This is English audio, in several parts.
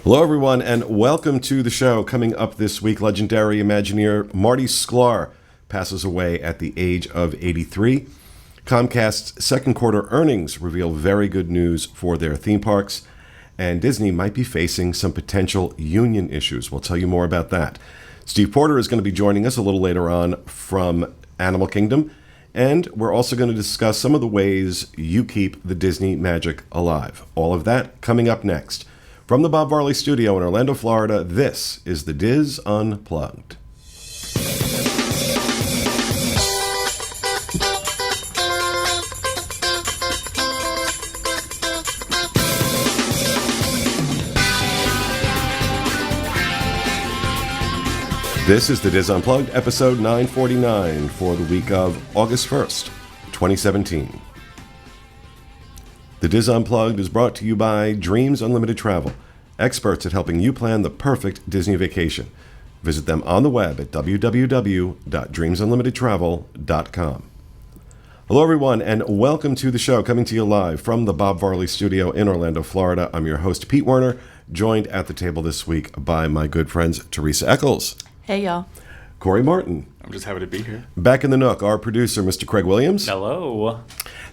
Hello, everyone, and welcome to the show. Coming up this week, legendary Imagineer Marty Sklar passes away at the age of 83. Comcast's second quarter earnings reveal very good news for their theme parks, and Disney might be facing some potential union issues. We'll tell you more about that. Steve Porter is going to be joining us a little later on from Animal Kingdom, and we're also going to discuss some of the ways you keep the Disney magic alive. All of that coming up next. From the Bob Varley Studio in Orlando, Florida, this is the Diz Unplugged. This is the Diz Unplugged, episode 949 for the week of August 1st, 2017. The Diz Unplugged is brought to you by Dreams Unlimited Travel, experts at helping you plan the perfect Disney vacation. Visit them on the web at www.dreamsunlimitedtravel.com. Hello, everyone, and welcome to the show, coming to you live from the Bob Varley Studio in Orlando, Florida. I'm your host, Pete Werner, joined at the table this week by my good friends, Teresa Eccles. Hey, y'all. Corey Martin. I'm just happy to be here. Back in the Nook, our producer, Mr. Craig Williams. Hello.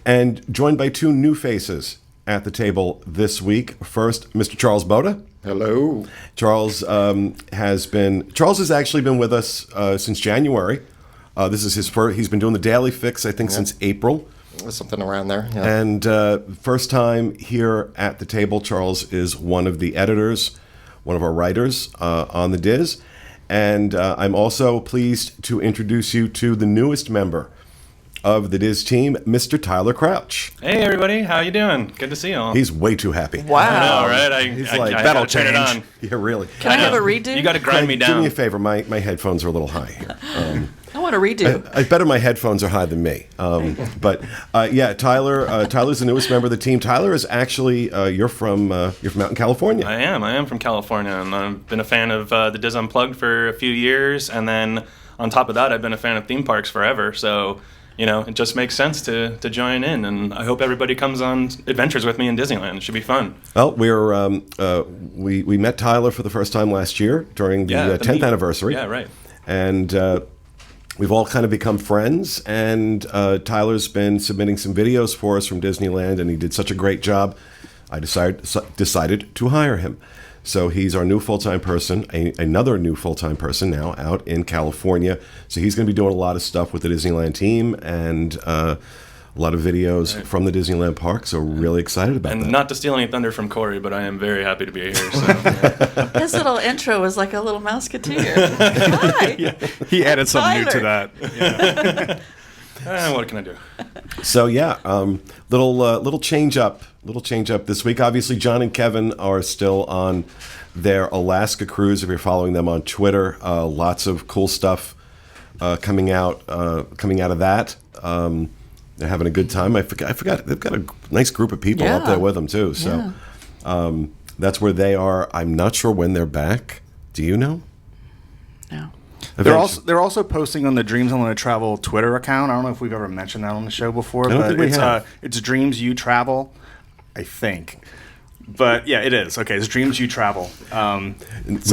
And joined by two new faces at the table this week. First, Mr. Charles Boda. Hello. Charles has actually been with us since January. This is his first. He's been doing the Daily Fix, I think, since April. Something around there. Yeah. And first time here at the table, Charles is one of the editors, one of our writers on the Diz. And I'm also pleased to introduce you to the newest member of the Diz team, Mr. Tyler Crouch. Hey, everybody. How you doing? Good to see you all. He's way too happy. Wow. I know, right? I that'll turn it on. Yeah, really. Can I have a redo? You got to grind me Do down. me a favor. My headphones are a little high here. I want a redo. I better my headphones are high than me. Tyler's the newest member of the team. Tyler is actually you're from out in California. I am from California, and I've been a fan of the Diz Unplugged for a few years, and then on top of that, I've been a fan of theme parks forever. So, you know, it just makes sense to join in, and I hope everybody comes on adventures with me in Disneyland. It should be fun. Well, we met Tyler for the first time last year during the 10th anniversary. Yeah, right. And we've all kind of become friends, and Tyler's been submitting some videos for us from Disneyland, and he did such a great job, I decided to hire him. So he's our new full-time person, another new full-time person now out in California. So he's going to be doing a lot of stuff with the Disneyland team and a lot of videos from the Disneyland park. So really excited about that. And not to steal any thunder from Corey, but I am very happy to be here. So. His little intro was like a little Mouseketeer. Hi. Yeah. He added something new to Tyler. that. Yeah. What can I do? So little change up this week. Obviously, John and Kevin are still on their Alaska cruise. If you're following them on Twitter, lots of cool stuff coming out of that. They're having a good time. I forgot they've got a nice group of people up there with them too. So that's where they are. I'm not sure when they're back. Do you know? No. They're also posting on the Dreams Unlimited Travel Twitter account. I don't know if we've ever mentioned that on the show before, but it's Dreams You Travel, I think. But yeah, it is. Okay, it's Dreams You Travel. So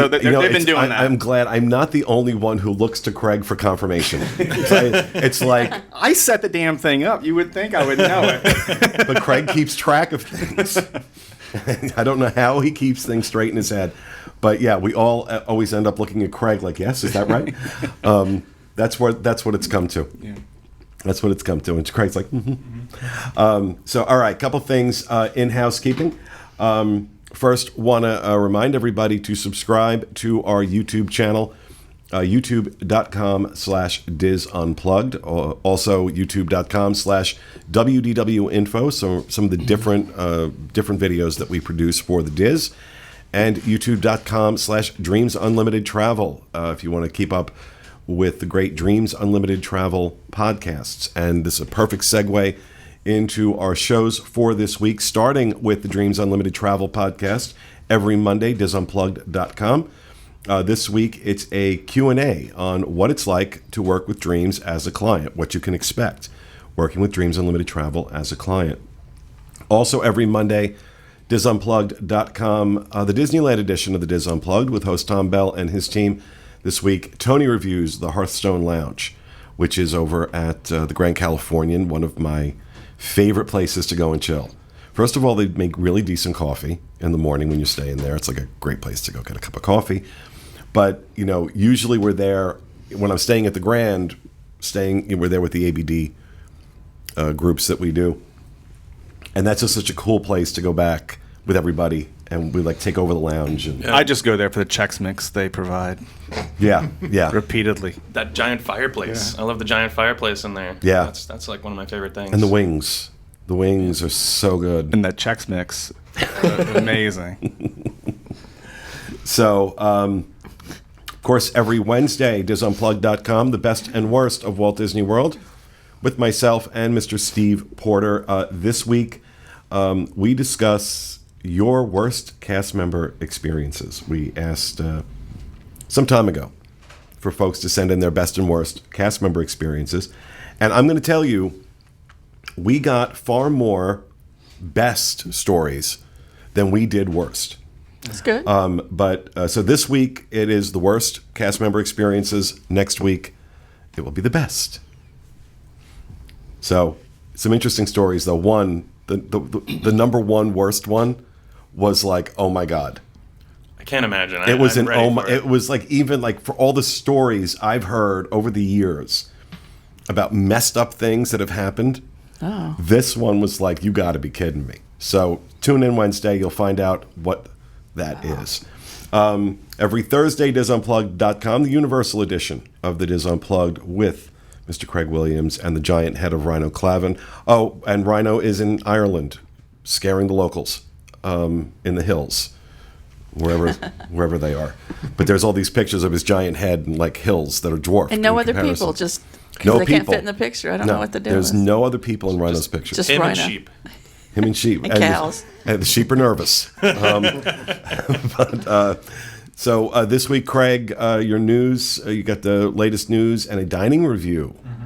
they've been doing that. I'm glad I'm not the only one who looks to Craig for confirmation. It's like I set the damn thing up. You would think I would know it. But Craig keeps track of things. I don't know how he keeps things straight in his head. But yeah, we all always end up looking at Craig like, yes, is that right? That's what it's come to. Yeah. That's what it's come to. And Craig's like, So, all right, couple things in housekeeping. First, want to remind everybody to subscribe to our YouTube channel, youtube.com/DizUnplugged, also youtube.com/WDWinfo, so some of the different videos that we produce for the Diz, and youtube.com/Dreams Unlimited Travel, if you want to keep up with the great Dreams Unlimited Travel podcasts. And this is a perfect segue into our shows for this week, starting with the Dreams Unlimited Travel podcast every Monday, DizUnplugged.com. This week, it's a Q&A on what it's like to work with Dreams as a client, what you can expect working with Dreams Unlimited Travel as a client. Also, every Monday, DizUnplugged.com, the Disneyland edition of the Diz Unplugged with host Tom Bell and his team. This week, Tony reviews the Hearthstone Lounge, which is over at the Grand Californian, one of my favorite places to go and chill. First of all, they make really decent coffee in the morning when you stay in there. It's like a great place to go get a cup of coffee. But, usually we're there, when I'm staying at the Grand, we're there with the ABD groups that we do. And that's just such a cool place to go back with everybody. And we take over the lounge. And I just go there for the Chex Mix they provide. Yeah. Repeatedly. That giant fireplace. I love the giant fireplace in there. Yeah. That's like one of my favorite things. And the wings. The wings are so good. And that Chex Mix. Amazing. So, of course, every Wednesday, DizUnplugged.com, the best and worst of Walt Disney World, with myself and Mr. Steve Porter. This week, we discuss your worst cast member experiences. We asked some time ago for folks to send in their best and worst cast member experiences. And I'm going to tell you, we got far more best stories than we did worst. That's good. So this week, it is the worst cast member experiences. Next week, it will be the best. So, some interesting stories, though. One, the number one worst one was like, oh my God. I can't imagine. It was it was for all the stories I've heard over the years about messed up things that have happened. Oh. This one was like, you got to be kidding me. So tune in Wednesday. You'll find out what that is. Every Thursday, DizUnplugged.com, the Universal edition of the Diz Unplugged with Mr. Craig Williams and the giant head of Rhino Clavin. Oh, and Rhino is in Ireland, scaring the locals in the hills, wherever they are. But there's all these pictures of his giant head and hills that are dwarfed. And no in other comparison. people, just because they can't fit in the picture. I don't know what to do. There's no other people in Rhino's picture. Just him Rhino. and sheep. Him and sheep. And cows. And the sheep are nervous. So this week, Craig, your news, you got the latest news and a dining review. Mm-hmm.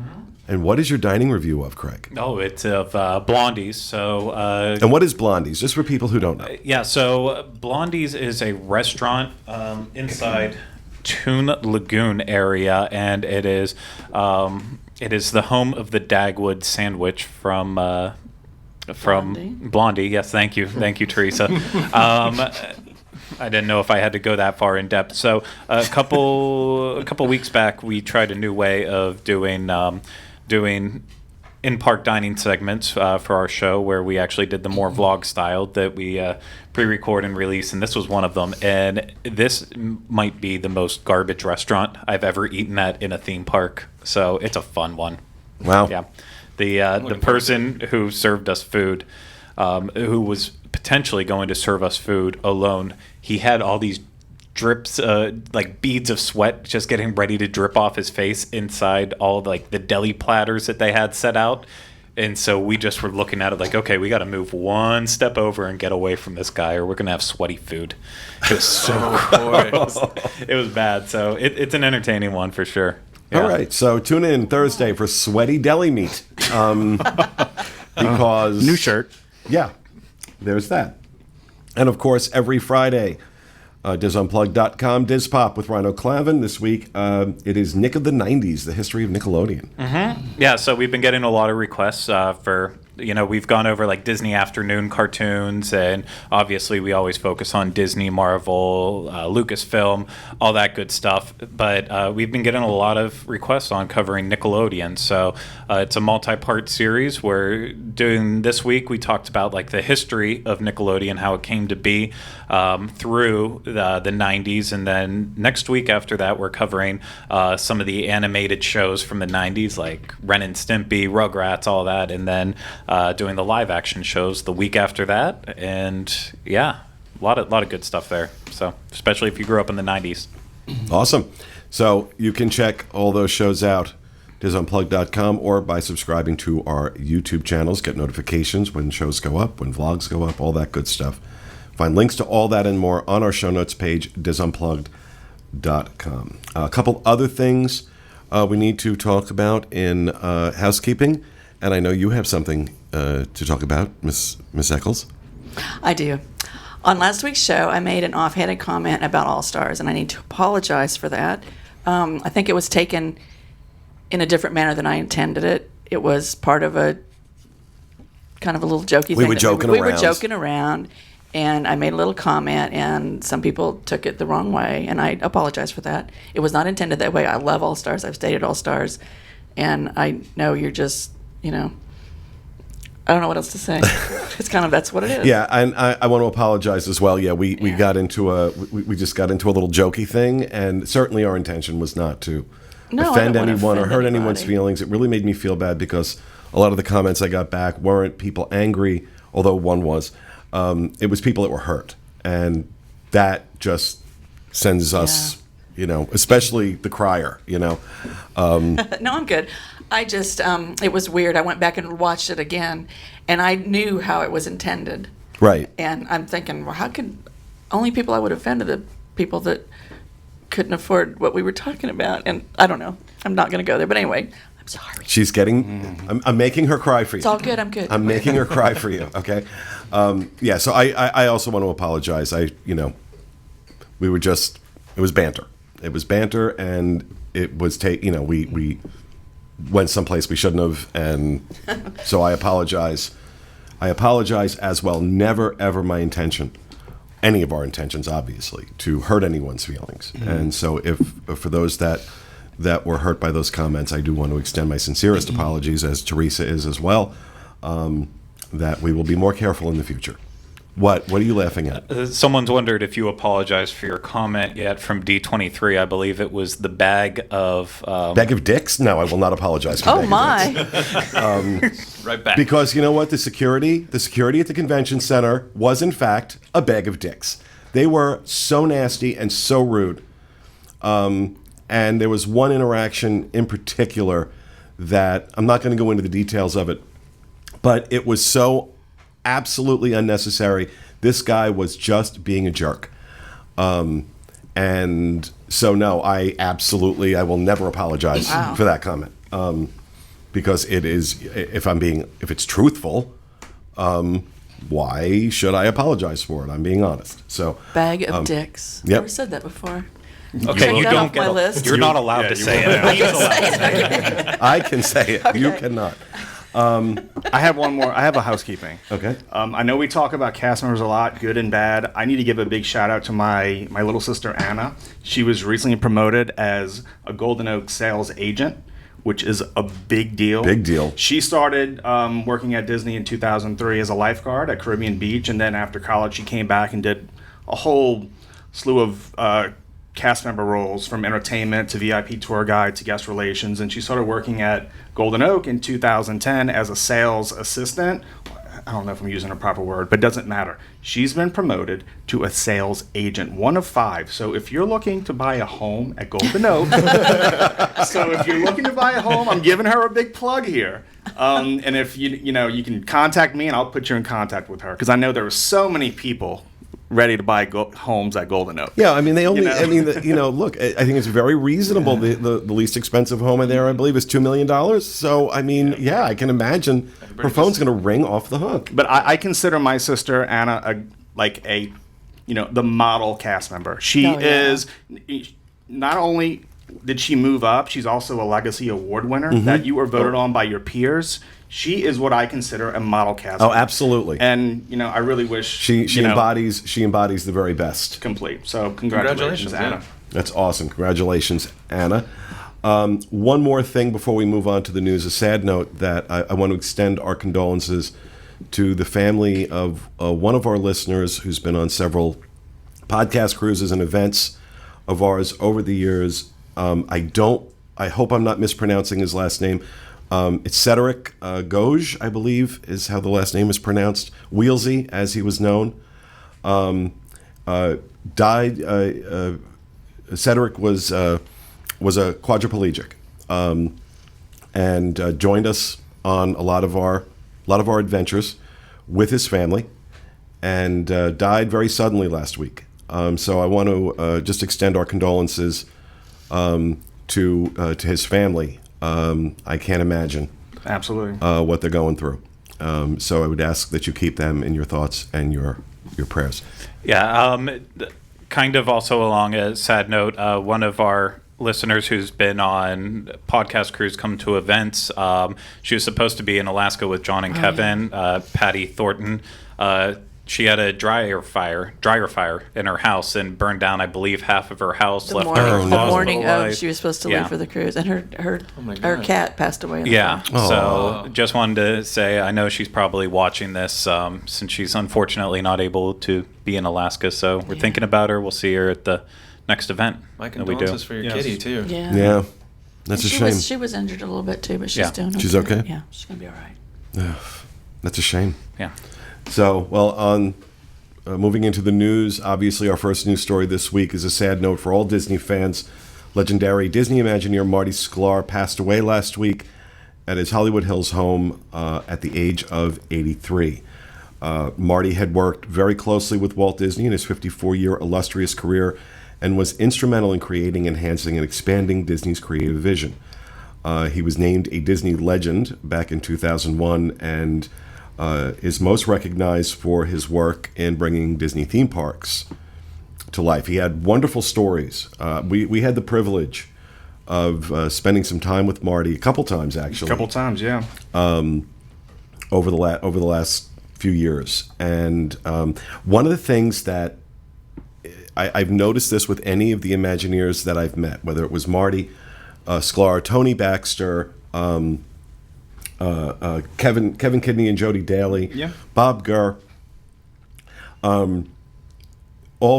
And what is your dining review of, Craig? Oh, it's of Blondie's. So, and what is Blondie's? Just for people who don't know. Yeah, so Blondie's is a restaurant inside Toon Lagoon area, and it is the home of the Dagwood sandwich from Blondie. Yes, thank you, Teresa. I didn't know if I had to go that far in depth. So a couple weeks back, we tried a new way of doing in-park dining segments for our show, where we actually did the more vlog style that we pre-record and release, and this was one of them. And this might be the most garbage restaurant I've ever eaten at in a theme park. So it's a fun one. Wow. Yeah. The person who served us food, who was potentially going to serve us food alone, he had all these drips, like beads of sweat just getting ready to drip off his face inside all the deli platters that they had set out. And so we just were looking at it like, okay, we got to move one step over and get away from this guy, or we're going to have sweaty food. It was so gross. It was bad. So it's an entertaining one for sure. Yeah. All right, so tune in Thursday for sweaty deli meat. Because new shirt. Yeah, there's that. And of course, every Friday, DizUnplugged.com, Diz Pop with Rhino Clavin. This week, it is Nick of the 90s, the history of Nickelodeon. Mm-hmm. Yeah, so we've been getting a lot of requests for, we've gone over Disney afternoon cartoons, and obviously we always focus on Disney, Marvel, Lucasfilm, all that good stuff. But we've been getting a lot of requests on covering Nickelodeon. So it's a multi-part series. We're doing this week, we talked about the history of Nickelodeon, how it came to be through the 90s. And then next week after that, we're covering some of the animated shows from the 90s, like Ren and Stimpy, Rugrats, all that. And then doing the live action shows the week after that. And yeah, a lot of good stuff there. So especially if you grew up in the 90s. Awesome. So you can check all those shows out, DizUnplugged.com, or by subscribing to our YouTube channels. Get notifications when shows go up, when vlogs go up, all that good stuff. Find links to all that and more on our show notes page, DizUnplugged.com. A couple other things we need to talk about in housekeeping, and I know you have something to talk about, Miss Eccles. I do. On last week's show, I made an offhanded comment about All-Stars, and I need to apologize for that. I think it was taken in a different manner than I intended it. It was part of a kind of a little jokey thing. We were joking around, and I made a little comment, and some people took it the wrong way, and I apologize for that. It was not intended that way. I love All-Stars. I've stayed at All-Stars, and I know you're just, I don't know what else to say. It's kind of, that's what it is. Yeah, and I want to apologize as well. Yeah, we got into we just got into a little jokey thing, and certainly our intention was not to offend anyone or hurt anyone's feelings. It really made me feel bad because a lot of the comments I got back weren't people angry, although one was. It was people that were hurt, and that just sends us, especially the crier, No, I'm good. I just, it was weird. I went back and watched it again, and I knew how it was intended. Right. And I'm thinking, well, how could only people I would offend are the people that couldn't afford what we were talking about? And I don't know. I'm not going to go there. But anyway, I'm sorry. She's getting, I'm making her cry for you. It's all good. I'm good. I'm making her cry for you. Okay. So I also want to apologize. We were just, it was banter. It was banter, and it was, we went someplace we shouldn't have, and so I apologize. I apologize as well. Never, ever my intention, any of our intentions, obviously, to hurt anyone's feelings. Mm-hmm. And so if for those that were hurt by those comments, I do want to extend my sincerest apologies, as Teresa is as well, that we will be more careful in the future. What are you laughing at? Someone's wondered if you apologized for your comment yet from D23. I believe it was the bag of... Bag of dicks? No, I will not apologize for bag of dicks. Right back. Because you know what? The security at the convention center was, in fact, a bag of dicks. They were so nasty and so rude. And there was one interaction in particular that, I'm not going to go into the details of it, but it was so absolutely unnecessary. This guy was just being a jerk. And so, no, I will never apologize for that comment. Because it is, if it's truthful, why should I apologize for it? I'm being honest. So bag of dicks. Yep. Never said that before. Okay, you don't get my list. You're not allowed to say it. I can say it. Okay. You cannot. I have one more. I have a housekeeping. Okay. I know we talk about cast members a lot, good and bad. I need to give a big shout out to my little sister Anna. She was recently promoted as a Golden Oak sales agent, which is a big deal. Big deal. She started working at Disney in 2003 as a lifeguard at Caribbean Beach, and then after college she came back and did a whole slew of cast member roles, from entertainment to VIP tour guide to guest relations, and she started working at Golden Oak in 2010 as a sales assistant. I don't know if I'm using a proper word, but it doesn't matter. She's been promoted to a sales agent, one of 5. So if you're looking to buy a home at Golden Oak, I'm giving her a big plug here. And if you can contact me, and I'll put you in contact with her, because I know there are so many people ready to buy homes at Golden Oak. Yeah, I mean, they only, look, I think it's very reasonable. The least expensive home in there, I believe, is $2 million. So, I mean, I can imagine her phone's going to ring off the hook. But I consider my sister, Anna, the model cast member. She is, not only did she move up, she's also a Legacy Award winner that you were voted on by your peers. She is what I consider a model cast member. Oh, absolutely. And, I really wish she embodies the very best. Complete. So congratulations, Anna. That's awesome. Congratulations, Anna. One more thing before we move on to the news, a sad note that I want to extend our condolences to the family of one of our listeners who's been on several podcast cruises and events of ours over the years. I hope I'm not mispronouncing his last name. It's Cedric Gauge, I believe, is how the last name is pronounced. Wheelsy, as he was known, died. Cedric was a quadriplegic, and joined us on a lot of our adventures with his family, and died very suddenly last week. So I want to just extend our condolences to his family. I can't imagine absolutely what they're going through. So I would ask that you keep them in your thoughts and your prayers. Yeah, kind of also along a sad note, one of our listeners who's been on podcast crews come to events, she was supposed to be in Alaska with John and Kevin, Patty Thornton. She had a dryer fire in her house and burned down, I believe, half of her house. The morning of she was supposed to leave for the cruise, and her cat passed away. So just wanted to say, I know she's probably watching this since she's unfortunately not able to be in Alaska. So we're thinking about her. We'll see her at the next event. My condolences for your kitty too. Yeah. That's a shame. She was injured a little bit too, but she's doing okay. She's okay? Yeah, she's going to be all right. That's a shame. Yeah. So, well, on moving into the news, obviously our first news story this week is a sad note for all Disney fans. Legendary Disney Imagineer Marty Sklar passed away last week at his Hollywood Hills home at the age of 83. Marty had worked very closely with Walt Disney in his 54-year illustrious career and was instrumental in creating, enhancing, and expanding Disney's creative vision. He was named a Disney legend back in 2001 and is most recognized for his work in bringing Disney theme parks to life. He had wonderful stories. We had the privilege of spending some time with Marty a couple times, actually. A couple times, yeah. Over the last few years. And one of the things that I've noticed this with any of the Imagineers that I've met, whether it was Marty Sklar, Tony Baxter, Kevin Kidney and Jody Daly, Bob Gurr, all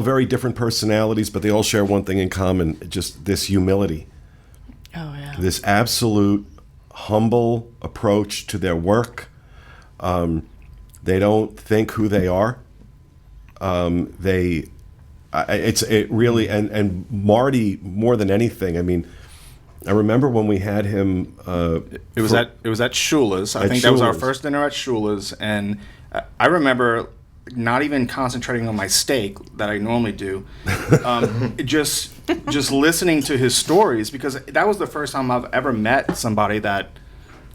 very different personalities, but they all share one thing in common, just this humility. Oh, yeah. This absolute humble approach to their work. They don't think who they are. It really, and Marty, more than anything, I mean, I remember when we had him. It was at Shula's. I think that was our first dinner at Shula's, and I remember not even concentrating on my steak that I normally do, just listening to his stories, because that was the first time I've ever met somebody that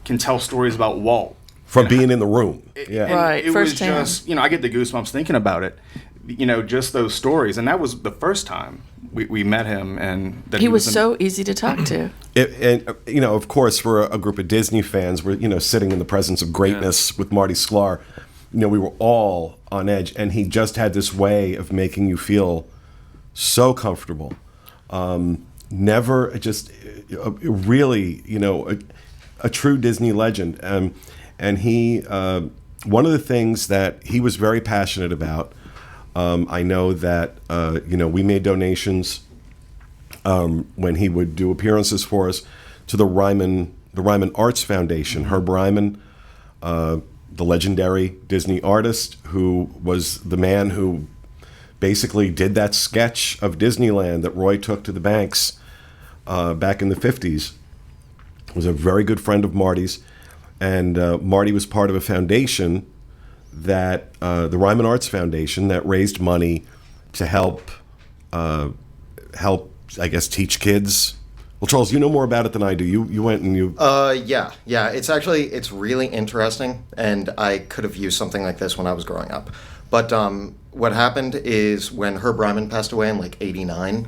can tell stories about Walt from being in the room. Right, it first was time. just, I get the goosebumps thinking about it. Just those stories, and that was the first time we met him, and that he was so easy to talk to. Of course, for a group of Disney fans, we're sitting in the presence of greatness with Marty Sklar. We were all on edge, and he just had this way of making you feel so comfortable. Never just really, a true Disney legend. And he, one of the things that he was very passionate about. I know that we made donations when he would do appearances for us to the Ryman Arts Foundation. Herb Ryman, the legendary Disney artist, who was the man who basically did that sketch of Disneyland that Roy took to the banks back in the 50s, was a very good friend of Marty's, and Marty was part of a foundation that the Ryman Arts Foundation that raised money to help, I guess, teach kids. Well, Charles, you know more about it than I do. You went and you. Yeah. It's really interesting, and I could have used something like this when I was growing up. But what happened is when Herb Ryman passed away in '89,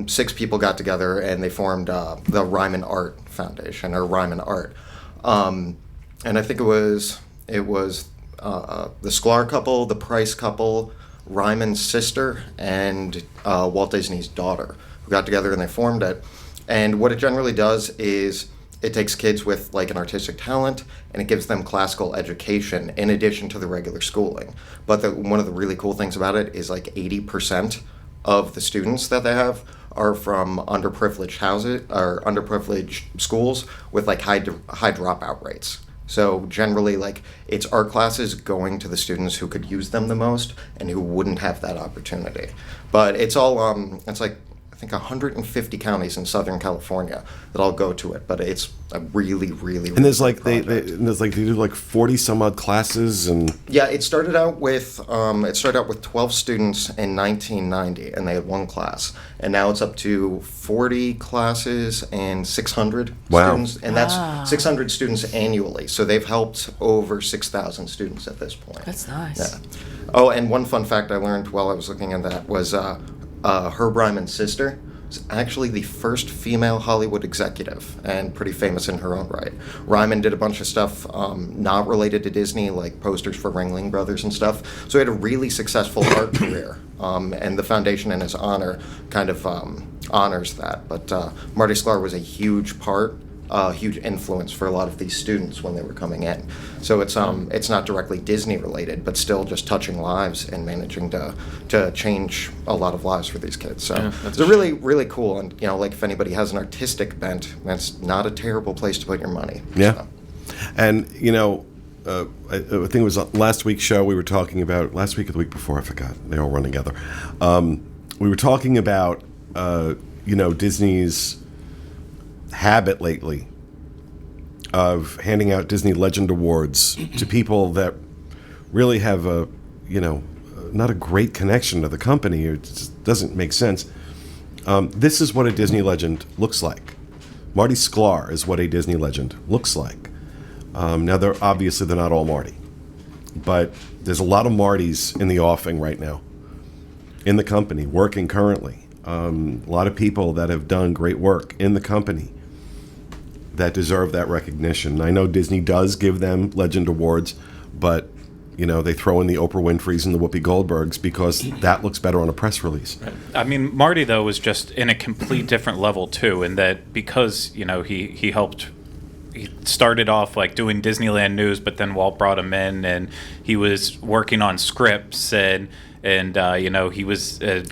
6 people got together and they formed the Ryman Art Foundation, or Ryman Art, and I think it was the Sklar couple, the Price couple, Ryman's sister, and Walt Disney's daughter, who got together and they formed it. And what it generally does is it takes kids with an artistic talent and it gives them classical education in addition to the regular schooling. But one of the really cool things about it is 80% of the students that they have are from underprivileged houses or underprivileged schools with high dropout rates. So generally, it's art classes going to the students who could use them the most and who wouldn't have that opportunity. But it's all, I think think 150 counties in Southern California that all go to it, but it's a really, really, And there's really like big they project. and there's like they do like 40 some odd classes and Yeah, it started out with 12 students in 1990, and they had one class, and now it's up to 40 classes and 600 Wow. students, and that's 600 students annually. So they've helped over 6,000 students at this point. That's nice. Yeah. Oh, and one fun fact I learned while I was looking at that was Herb Ryman's sister was actually the first female Hollywood executive and pretty famous in her own right. Ryman did a bunch of stuff not related to Disney, like posters for Ringling Brothers and stuff. So he had a really successful art career, and the foundation in his honor kind of honors that. But Marty Sklar was a huge part, huge influence for a lot of these students when they were coming in. So it's not directly Disney related, but still just touching lives and managing to change a lot of lives for these kids. So it's a really, really cool. And like if anybody has an artistic bent, that's not a terrible place to put your money. yeah. So. And I think it was last week's show we were talking about last week or the week before, I forgot. They all run together. We were talking about Disney's habit lately of handing out Disney Legend Awards to people that really have not a great connection to the company. It just doesn't make sense. This is what a Disney legend looks like. Marty Sklar is what a Disney legend looks like. Now, they're not all Marty, but there's a lot of Martys in the offing right now in the company, working currently. A lot of people that have done great work in the company that deserve that recognition. I know Disney does give them Legend Awards, but they throw in the Oprah Winfreys and the Whoopi Goldbergs because that looks better on a press release. Right. I mean, Marty though was just in a complete different level too, in that because he helped. He started off like doing Disneyland news, but then Walt brought him in, and he was working on scripts, and he was a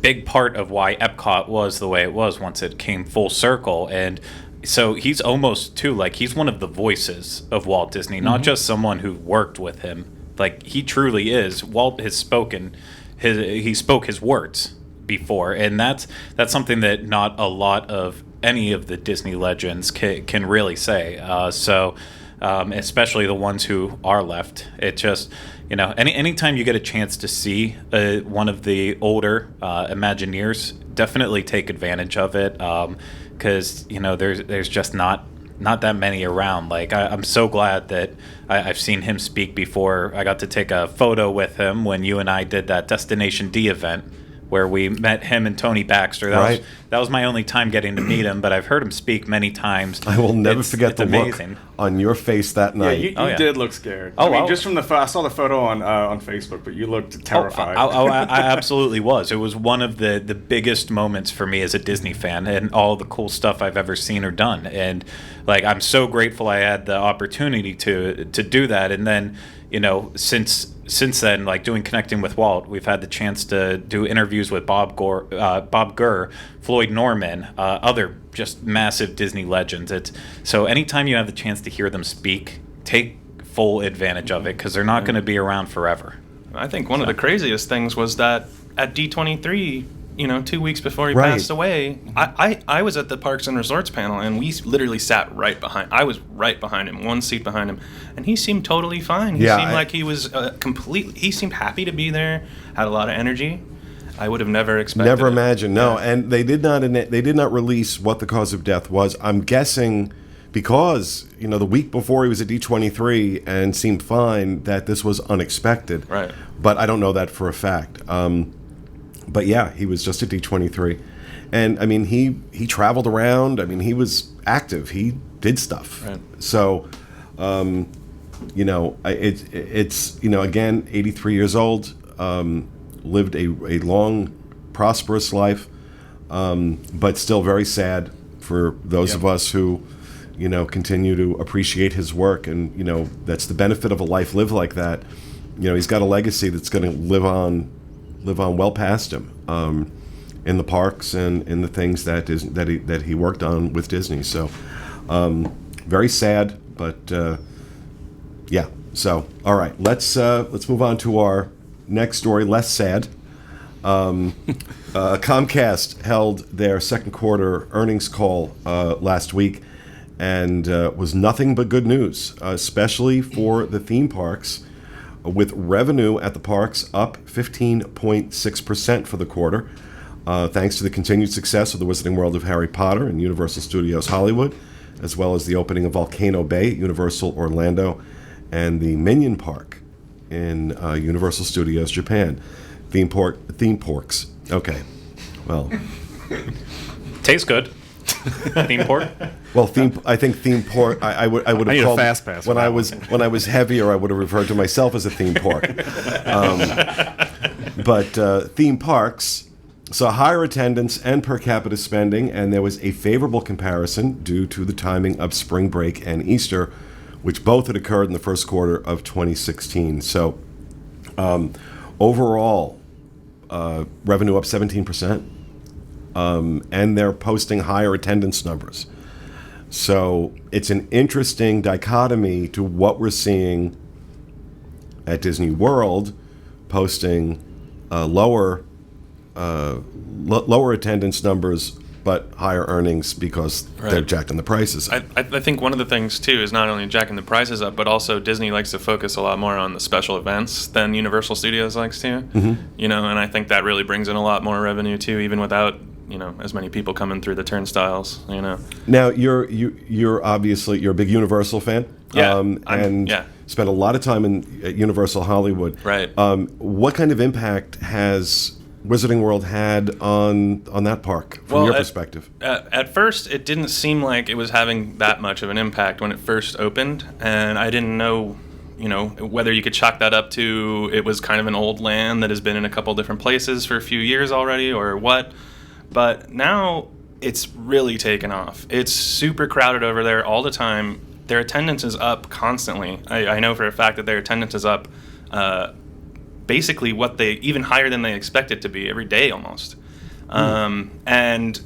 big part of why Epcot was the way it was once it came full circle. And so he's almost too like he's one of the voices of Walt Disney, not just someone who worked with him. Like he truly is. Walt has spoken he spoke his words before, and that's something that not a lot of any of the Disney legends can really say. Especially the ones who are left. It just anytime you get a chance to see one of the older Imagineers, definitely take advantage of it. Because there's just not that many around. Like I'm so glad that I've seen him speak before. I got to take a photo with him when you and I did that Destination D event where we met him and Tony Baxter. That was my only time getting to meet him, but I've heard him speak many times. I will never forget the amazing look on your face that night. Yeah, you did look scared. Just from I saw the photo on Facebook, but you looked terrified. I absolutely was. It was one of the biggest moments for me as a Disney fan, and all the cool stuff I've ever seen or done. And like, I'm so grateful I had the opportunity to do that. And then, since then, like doing Connecting with Walt, we've had the chance to do interviews with Bob Gurr, Floyd Norman, other just massive Disney legends. So anytime you have the chance to hear them speak, take full advantage of it, because they're not going to be around forever. I think one of the craziest things was that at D23, 2 weeks before he passed away, I was at the Parks and Resorts panel, and we literally sat right behind. I was right behind him, one seat behind him, and he seemed totally fine. He seemed like he was he seemed happy to be there, had a lot of energy. I would have never expected. Never imagined. No, and they did not release what the cause of death was. I'm guessing because the week before he was at D23 and seemed fine, that this was unexpected. Right. But I don't know that for a fact. But yeah, he was just at D23, and I mean he traveled around. I mean he was active. He did stuff. Right. So, it's again 83 years old. Lived a long, prosperous life, but still very sad for those of us who, continue to appreciate his work. And, that's the benefit of a life lived like that. He's got a legacy that's going to live on well past him, in the parks and in the things that he worked on with Disney. So, very sad, but yeah. So, all right, let's move on to our next story, less sad. Comcast held their second quarter earnings call last week, and was nothing but good news, especially for the theme parks, with revenue at the parks up 15.6% for the quarter, thanks to the continued success of the Wizarding World of Harry Potter and Universal Studios Hollywood, as well as the opening of Volcano Bay at Universal Orlando and the Minion Park in Universal Studios Japan. Theme porks. Okay. Well, Tastes good. Theme pork. well, I think theme pork. I would have need a called fast pass for when I that was heavier. I would have referred to myself as a theme pork. But theme parks saw higher attendance and per capita spending, and there was a favorable comparison due to the timing of spring break and Easter, which both had occurred in the first quarter of 2016. So overall, revenue up 17%, and they're posting higher attendance numbers. So it's an interesting dichotomy to what we're seeing at Disney World, posting lower attendance numbers but higher earnings because they're jacking the prices up. I think one of the things, too, is not only jacking the prices up, but also Disney likes to focus a lot more on the special events than Universal Studios likes to. Mm-hmm. You know, and I think that really brings in a lot more revenue, too, even without, you know, as many people coming through the turnstiles, you know. Now, you're obviously a big Universal fan. Yeah, and spent a lot of time at Universal Hollywood. Right. What kind of impact has Wizarding World had on that park from your perspective? At first, it didn't seem like it was having that much of an impact when it first opened, and I didn't know, you know, whether you could chalk that up to it was kind of an old land that has been in a couple different places for a few years already, or what. But now it's really taken off. It's super crowded over there all the time. Their attendance is up constantly. I know for a fact that their attendance is up. Basically even higher than they expect it to be every day almost. And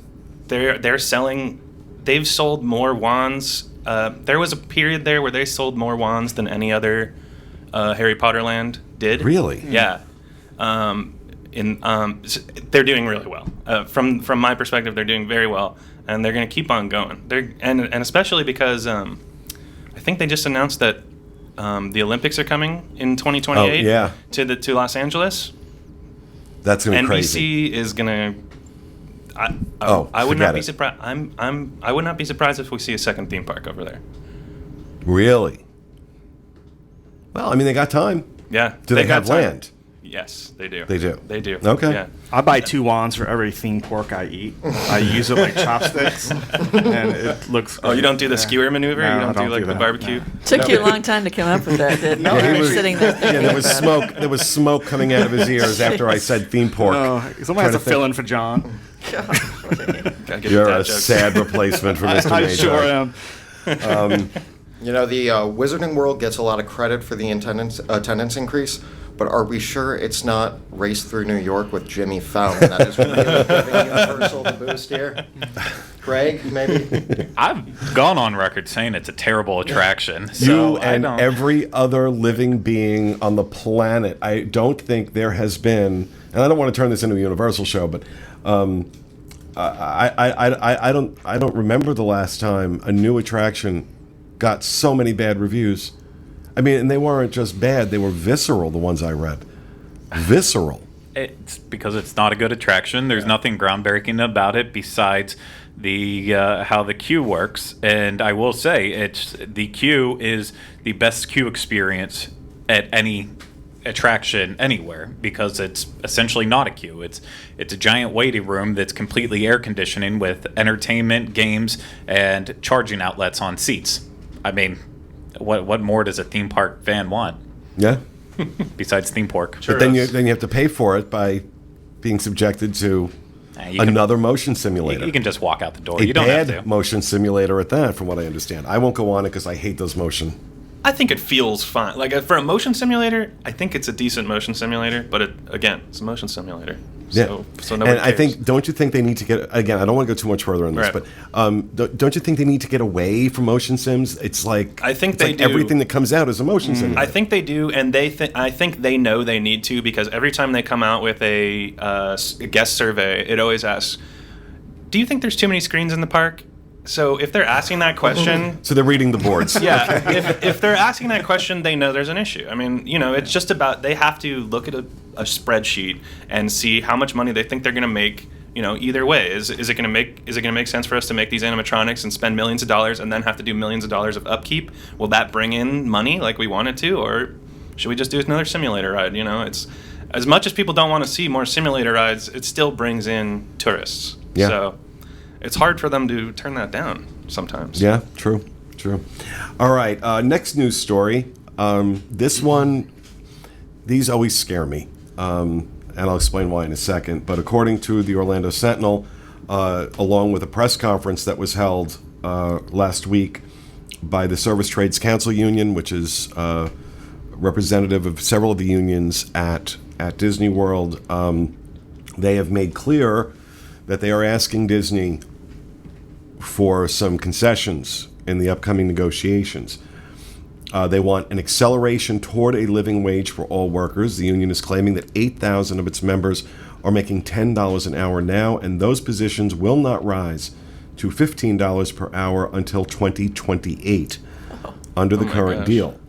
they've sold more wands. There was a period there where they sold more wands than any other Harry Potter land did. Really? Yeah. They're doing really well. From my perspective, they're doing very well, and they're going to keep on going. And especially because I think they just announced that the Olympics are coming in 2028 to Los Angeles. That's gonna be NBC crazy. is gonna. I would not be surprised. I would not be surprised if we see a second theme park over there. Really? Well, I mean, they got time. Yeah. Do they have land? Yes, they do. They do. They do. Okay. Yeah. I buy 2 wands for every theme pork I eat. I use it like chopsticks, and it looks great. Oh, you don't do the skewer maneuver? No, You I don't do like the that. barbecue? No. Took you a long time to come up with that, didn't it? he You were was- sitting there thinking There was about smoke. There was smoke coming out of his ears after I said theme pork. No, somebody has to fill in for John. Gotta get You're that a joke. sad replacement for Mr. I Major. sure am. You know, the Wizarding World gets a lot of credit for the attendance increase, but are we sure it's not Race Through New York with Jimmy Fallon that is really giving Universal the boost here? Greg, maybe? I've gone on record saying it's a terrible attraction. You So and I don't. every other living being on the planet. I don't think there has been, and I don't want to turn this into a Universal show, but I don't remember the last time a new attraction got so many bad reviews. I mean, and they weren't just bad; they were visceral. The ones I read, visceral. It's because it's not a good attraction. There's nothing groundbreaking about it besides the how the queue works. And I will say, the queue is the best queue experience at any attraction anywhere because it's essentially not a queue. It's a giant waiting room that's completely air conditioning with entertainment, games, and charging outlets on seats. I mean, what more does a theme park fan want Yeah, besides theme pork? but then you have to pay for it by being subjected to another motion simulator. You can just walk out the door. A You don't have to. bad motion simulator at that, from what I understand. I won't go on it because I hate those motion. I think it feels fine. Like for a motion simulator, I think it's a decent motion simulator. But again, it's a motion simulator. So nobody and I cares. think, don't you think they need to get, again, I don't want to go too much further on this, Right. but don't you think they need to get away from motion sims? It's like, I think it's they like do. everything that comes out is a motion sim. I think they do, and I think they know they need to, because every time they come out with a guest survey, it always asks, do you think there's too many screens in the park? So if they're asking that question, So they're reading the boards. yeah, if they're asking that question, they know there's an issue. I mean, it's just about, they have to look at a spreadsheet and see how much money they think they're going to make. Either way, is it going to make sense for us to make these animatronics and spend millions of dollars and then have to do millions of dollars of upkeep? Will that bring in money like we want it to, or should we just do another simulator ride? It's, as much as people don't want to see more simulator rides, it still brings in tourists. Yeah. So it's hard for them to turn that down sometimes. Yeah, true. All right, next news story. This one, these always scare me, and I'll explain why in a second. But according to the Orlando Sentinel, along with a press conference that was held last week by the Service Trades Council Union, which is representative of several of the unions at Disney World, they have made clear that they are asking Disney for some concessions in the upcoming negotiations. They want an acceleration toward a living wage for all workers. The union is claiming that 8,000 of its members are making $10 an hour now, and those positions will not rise to $15 per hour until 2028 under the current gosh. deal.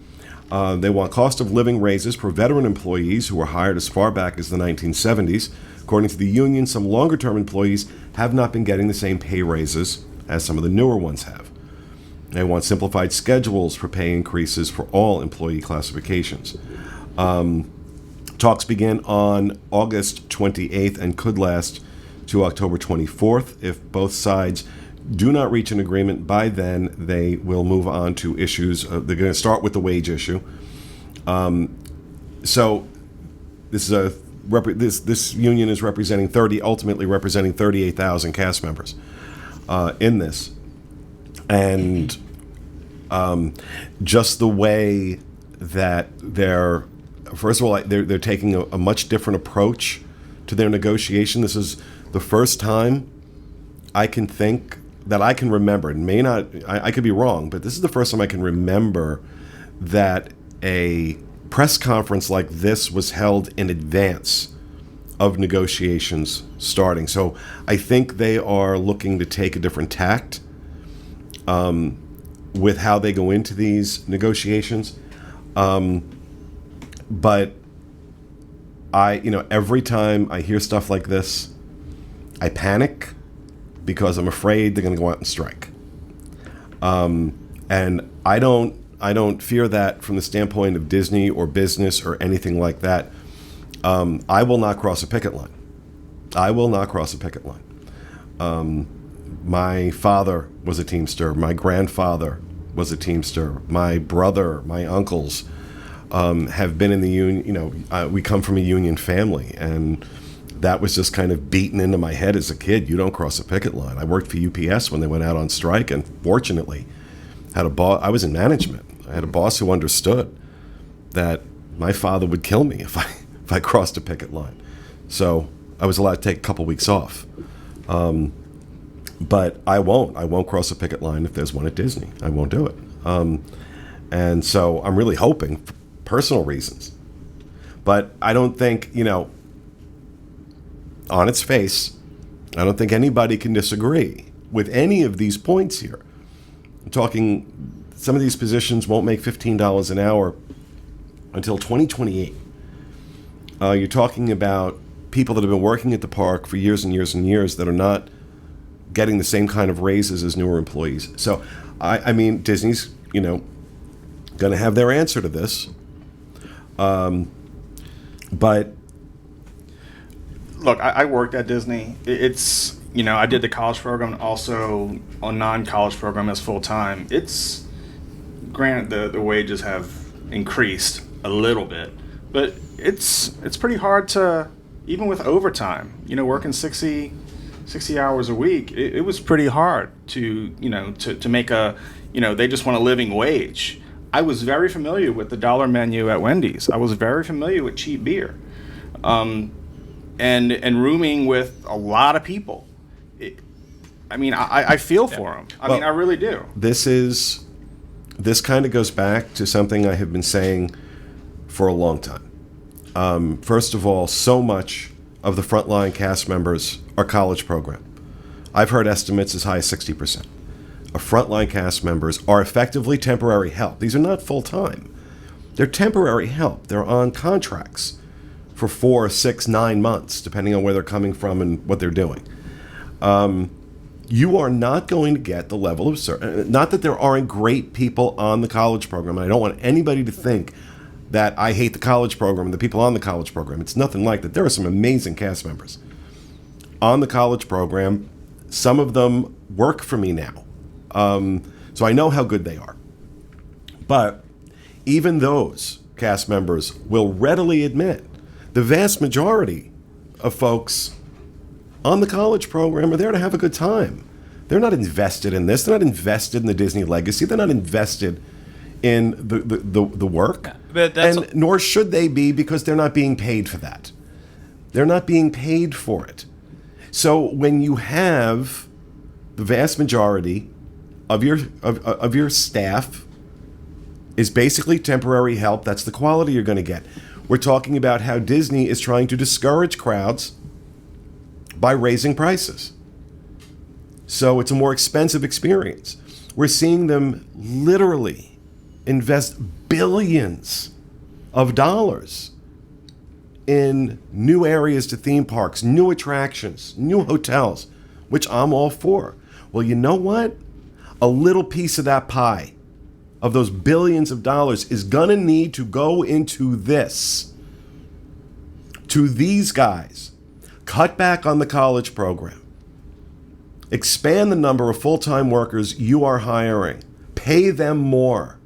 They want cost of living raises for veteran employees who were hired as far back as the 1970s. According to the union, some longer-term employees have not been getting the same pay raises as some of the newer ones have. They want simplified schedules for pay increases for all employee classifications. Talks begin on August 28th and could last to October 24th. If both sides do not reach an agreement by then, they will move on to issues. They're going to start with the wage issue. So this is this union is ultimately representing 38,000 cast members in this, and just the way that they're, first of all, they're taking a much different approach to their negotiation. This is the first time I can think that I can remember. It may not, I could be wrong, but this is the first time I can remember that a press conference like this was held in advance of negotiations starting. So I think they are looking to take a different tact with how they go into these negotiations. But every time I hear stuff like this, I panic because I'm afraid they're going to go out and strike. And I don't fear that from the standpoint of Disney or business or anything like that. I will not cross a picket line. My father was a Teamster. My grandfather was a Teamster. My brother, my uncles have been in the union. We come from a union family, and that was just kind of beaten into my head as a kid. You don't cross a picket line. I worked for UPS when they went out on strike, and fortunately, had a boss. I was in management. I had a boss who understood that my father would kill me if I crossed a picket line. So I was allowed to take a couple weeks off. But I won't cross a picket line if there's one at Disney. I won't do it. And so I'm really hoping, for personal reasons. But I don't think, on its face, I don't think anybody can disagree with any of these points here. I'm talking, some of these positions won't make $15 an hour until 2028. You're talking about people that have been working at the park for years and years and years that are not getting the same kind of raises as newer employees. So, I mean, Disney's, going to have their answer to this. But look, I worked at Disney. It's, I did the college program, also a non-college program as full-time. It's, granted, the wages have increased a little bit, but it's pretty hard to, even with overtime, working 60 hours a week, it was pretty hard to make a, they just want a living wage. I was very familiar with the dollar menu at Wendy's. I was very familiar with cheap beer. And and rooming with a lot of people. I feel for them. I mean, I really do. This kind of goes back to something I have been saying for a long time. First of all, so much of the frontline cast members are college program. I've heard estimates as high as 60% of frontline cast members are effectively temporary help. These are not full-time. They're temporary help. They're on contracts for 4, 6, 9 months, depending on where they're coming from and what they're doing. You are not going to get the level of service. Not that there aren't great people on the college program, and I don't want anybody to think that I hate the college program and the people on the college program. It's nothing like that. There are some amazing cast members on the college program. Some of them work for me now. So I know how good they are. But even those cast members will readily admit the vast majority of folks on the college program are there to have a good time. They're not invested in this. They're not invested in the Disney legacy. They're not invested in the work. But and nor should they be, because they're not being paid for that. They're not being paid for it. So when you have the vast majority of your staff is basically temporary help, that's the quality you're going to get. We're talking about how Disney is trying to discourage crowds by raising prices. So it's a more expensive experience. We're seeing them literally invest billions of dollars in new areas to theme parks, new attractions, new hotels, which I'm all for. Well, you know what? A little piece of that pie, of those billions of dollars, is going to need to go into this, to these guys. Cut back on the college program. Expand the number of full-time workers you are hiring. Pay them more.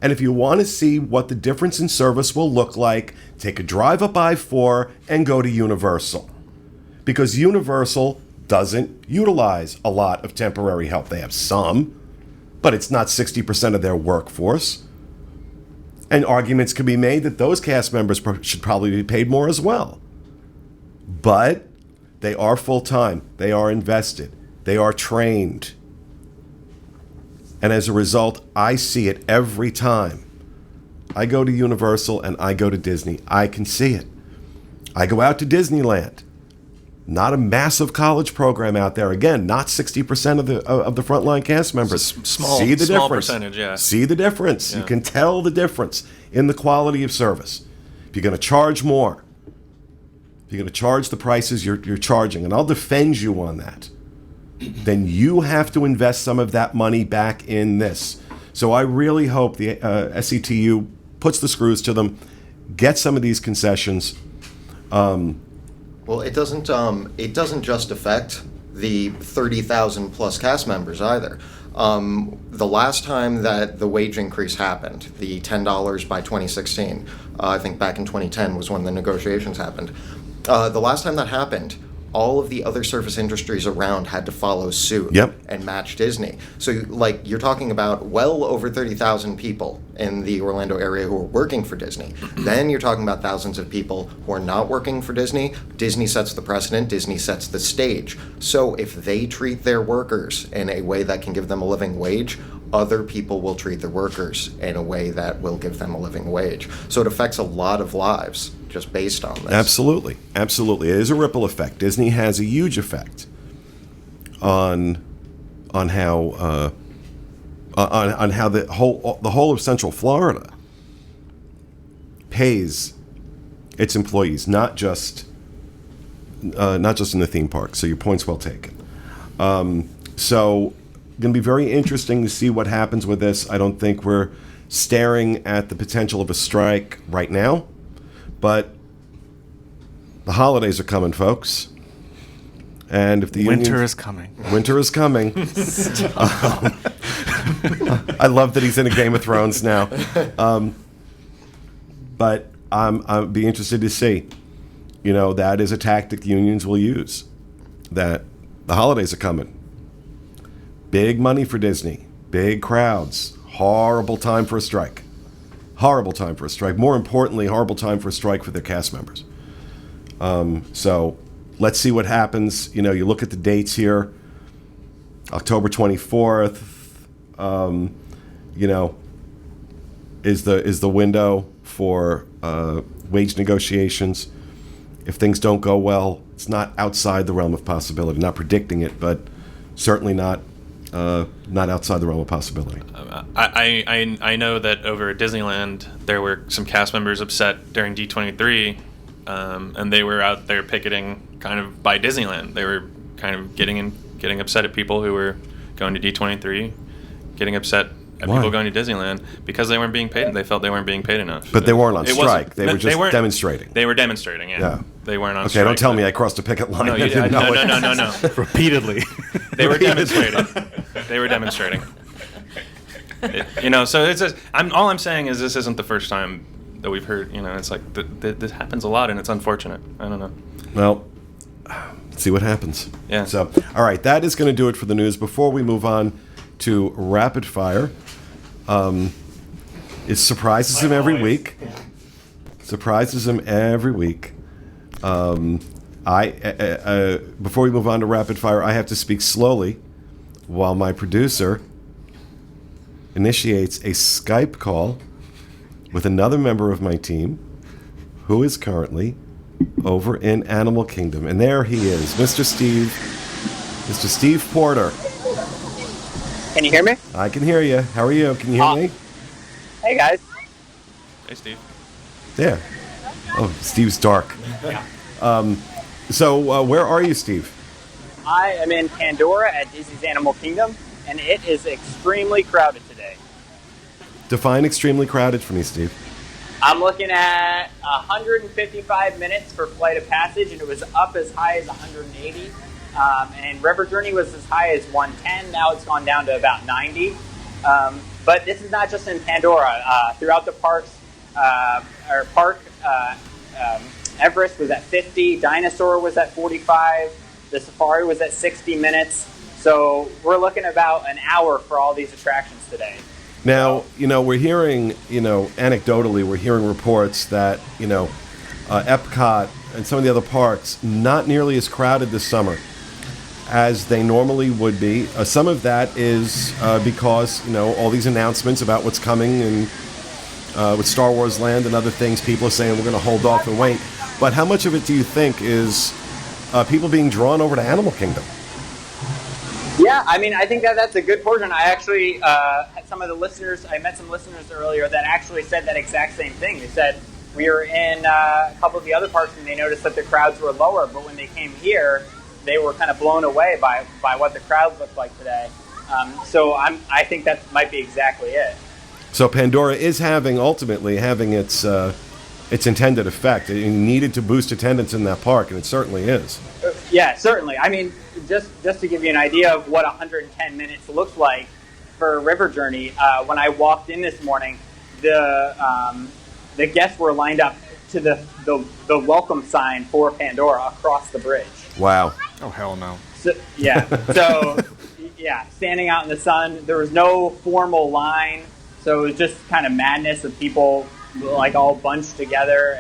And if you want to see what the difference in service will look like, take a drive up I-4 and go to Universal. Because Universal doesn't utilize a lot of temporary help. They have some, but it's not 60% of their workforce. And arguments can be made that those cast members should probably be paid more as well. But they are full-time. They are invested. They are trained. And as a result, I see it every time. I go to Universal and I go to Disney. I can see it. I go out to Disneyland. Not a massive college program out there. Again, not 60% of the frontline cast members. Small difference. Percentage, yeah. See the difference. Yeah. You can tell the difference in the quality of service. If you're going to charge more, if you're going to charge the prices you're charging, and I'll defend you on that, then you have to invest some of that money back in this. So I really hope the SCTU puts the screws to them, gets some of these concessions. Well, it doesn't just affect the 30,000 plus cast members either. The last time that the wage increase happened, the $10 by 2016, I think back in 2010 was when the negotiations happened. The last time that happened, all of the other service industries around had to follow suit and match Disney. So, like, you're talking about well over 30,000 people in the Orlando area who are working for Disney. Then you're talking about thousands of people who are not working for Disney. Disney sets the precedent. Disney sets the stage. So if they treat their workers in a way that can give them a living wage, other people will treat their workers in a way that will give them a living wage. So it affects a lot of lives just based on this. Absolutely. Absolutely. It is a ripple effect. Disney has a huge effect on how the whole of Central Florida pays its employees, not just in the theme park. So your point's well taken. So going to be very interesting to see what happens with this. I don't think we're staring at the potential of a strike right now, but the holidays are coming, folks. And if the winter is coming. Winter is coming. I love that he's in a Game of Thrones now. But I'll be interested to see. You know, that is a tactic unions will use. That the holidays are coming. Big money for Disney. Big crowds. Horrible time for a strike. Horrible time for a strike. More importantly, horrible time for a strike for their cast members. So let's see what happens. You know, you look at the dates here. October 24th, you know, is the window for wage negotiations. If things don't go well, it's not outside the realm of possibility. Not predicting it, but certainly not outside the realm of possibility. I know that over at Disneyland there were some cast members upset during D23, and they were out there picketing kind of by Disneyland. They were kind of getting upset at people who were going to D23, getting upset at Why? people going to Disneyland because they weren't being paid. They felt they weren't being paid enough. But they weren't on It strike. wasn't- They were just weren't- demonstrating. They were demonstrating. Yeah. They weren't on Okay, strike. don't tell me I crossed a picket line. No, I you, didn't know it. no. Repeatedly. They were demonstrating. They were demonstrating. You know, so it's just, all I'm saying is this isn't the first time that we've heard. You know, it's like this happens a lot, and it's unfortunate. I don't know. Well, let's see what happens. Yeah. So, all right, that is going to do it for the news. Before we move on to rapid fire, it surprises him every week. Surprises him every week. Before we move on to rapid fire, I have to speak slowly while my producer initiates a Skype call with another member of my team who is currently over in Animal Kingdom. And there he is, Mr. Steve Porter. Can you hear me? I can hear you. How are you? Can you hear me? Hey, guys. Hey, Steve. Yeah. Oh, Steve's dark. So where are you, Steve? I am in Pandora at Disney's Animal Kingdom, and it is extremely crowded today. Define extremely crowded for me, Steve. I'm looking at 155 minutes for Flight of Passage, and it was up as high as 180. And River Journey was as high as 110. Now it's gone down to about 90. But this is not just in Pandora. Throughout the parks, Everest was at 50. Dinosaur was at 45. The Safari was at 60 minutes. So we're looking at about an hour for all these attractions today. Now, you know, we're hearing, anecdotally, we're hearing reports that, Epcot and some of the other parks not nearly as crowded this summer as they normally would be. Some of that is because, all these announcements about what's coming and with Star Wars Land and other things, people are saying we're going to hold off and wait. But how much of it do you think is people being drawn over to Animal Kingdom? Yeah, I mean, I think that's a good portion. I actually had some of the listeners, I met some listeners earlier that actually said that exact same thing. They said we were in a couple of the other parks and they noticed that the crowds were lower, but when they came here, they were kind of blown away by what the crowds looked like today. So I think that might be exactly it. So Pandora is ultimately having its intended effect. It needed to boost attendance in that park, and it certainly is. Yeah, certainly. I mean, just to give you an idea of what 110 minutes looks like for River Journey, when I walked in this morning, the guests were lined up to the welcome sign for Pandora across the bridge. Wow. Oh, hell no. So, yeah. So, yeah, standing out in the sun. There was no formal line, so it was just kind of madness of people like all bunched together.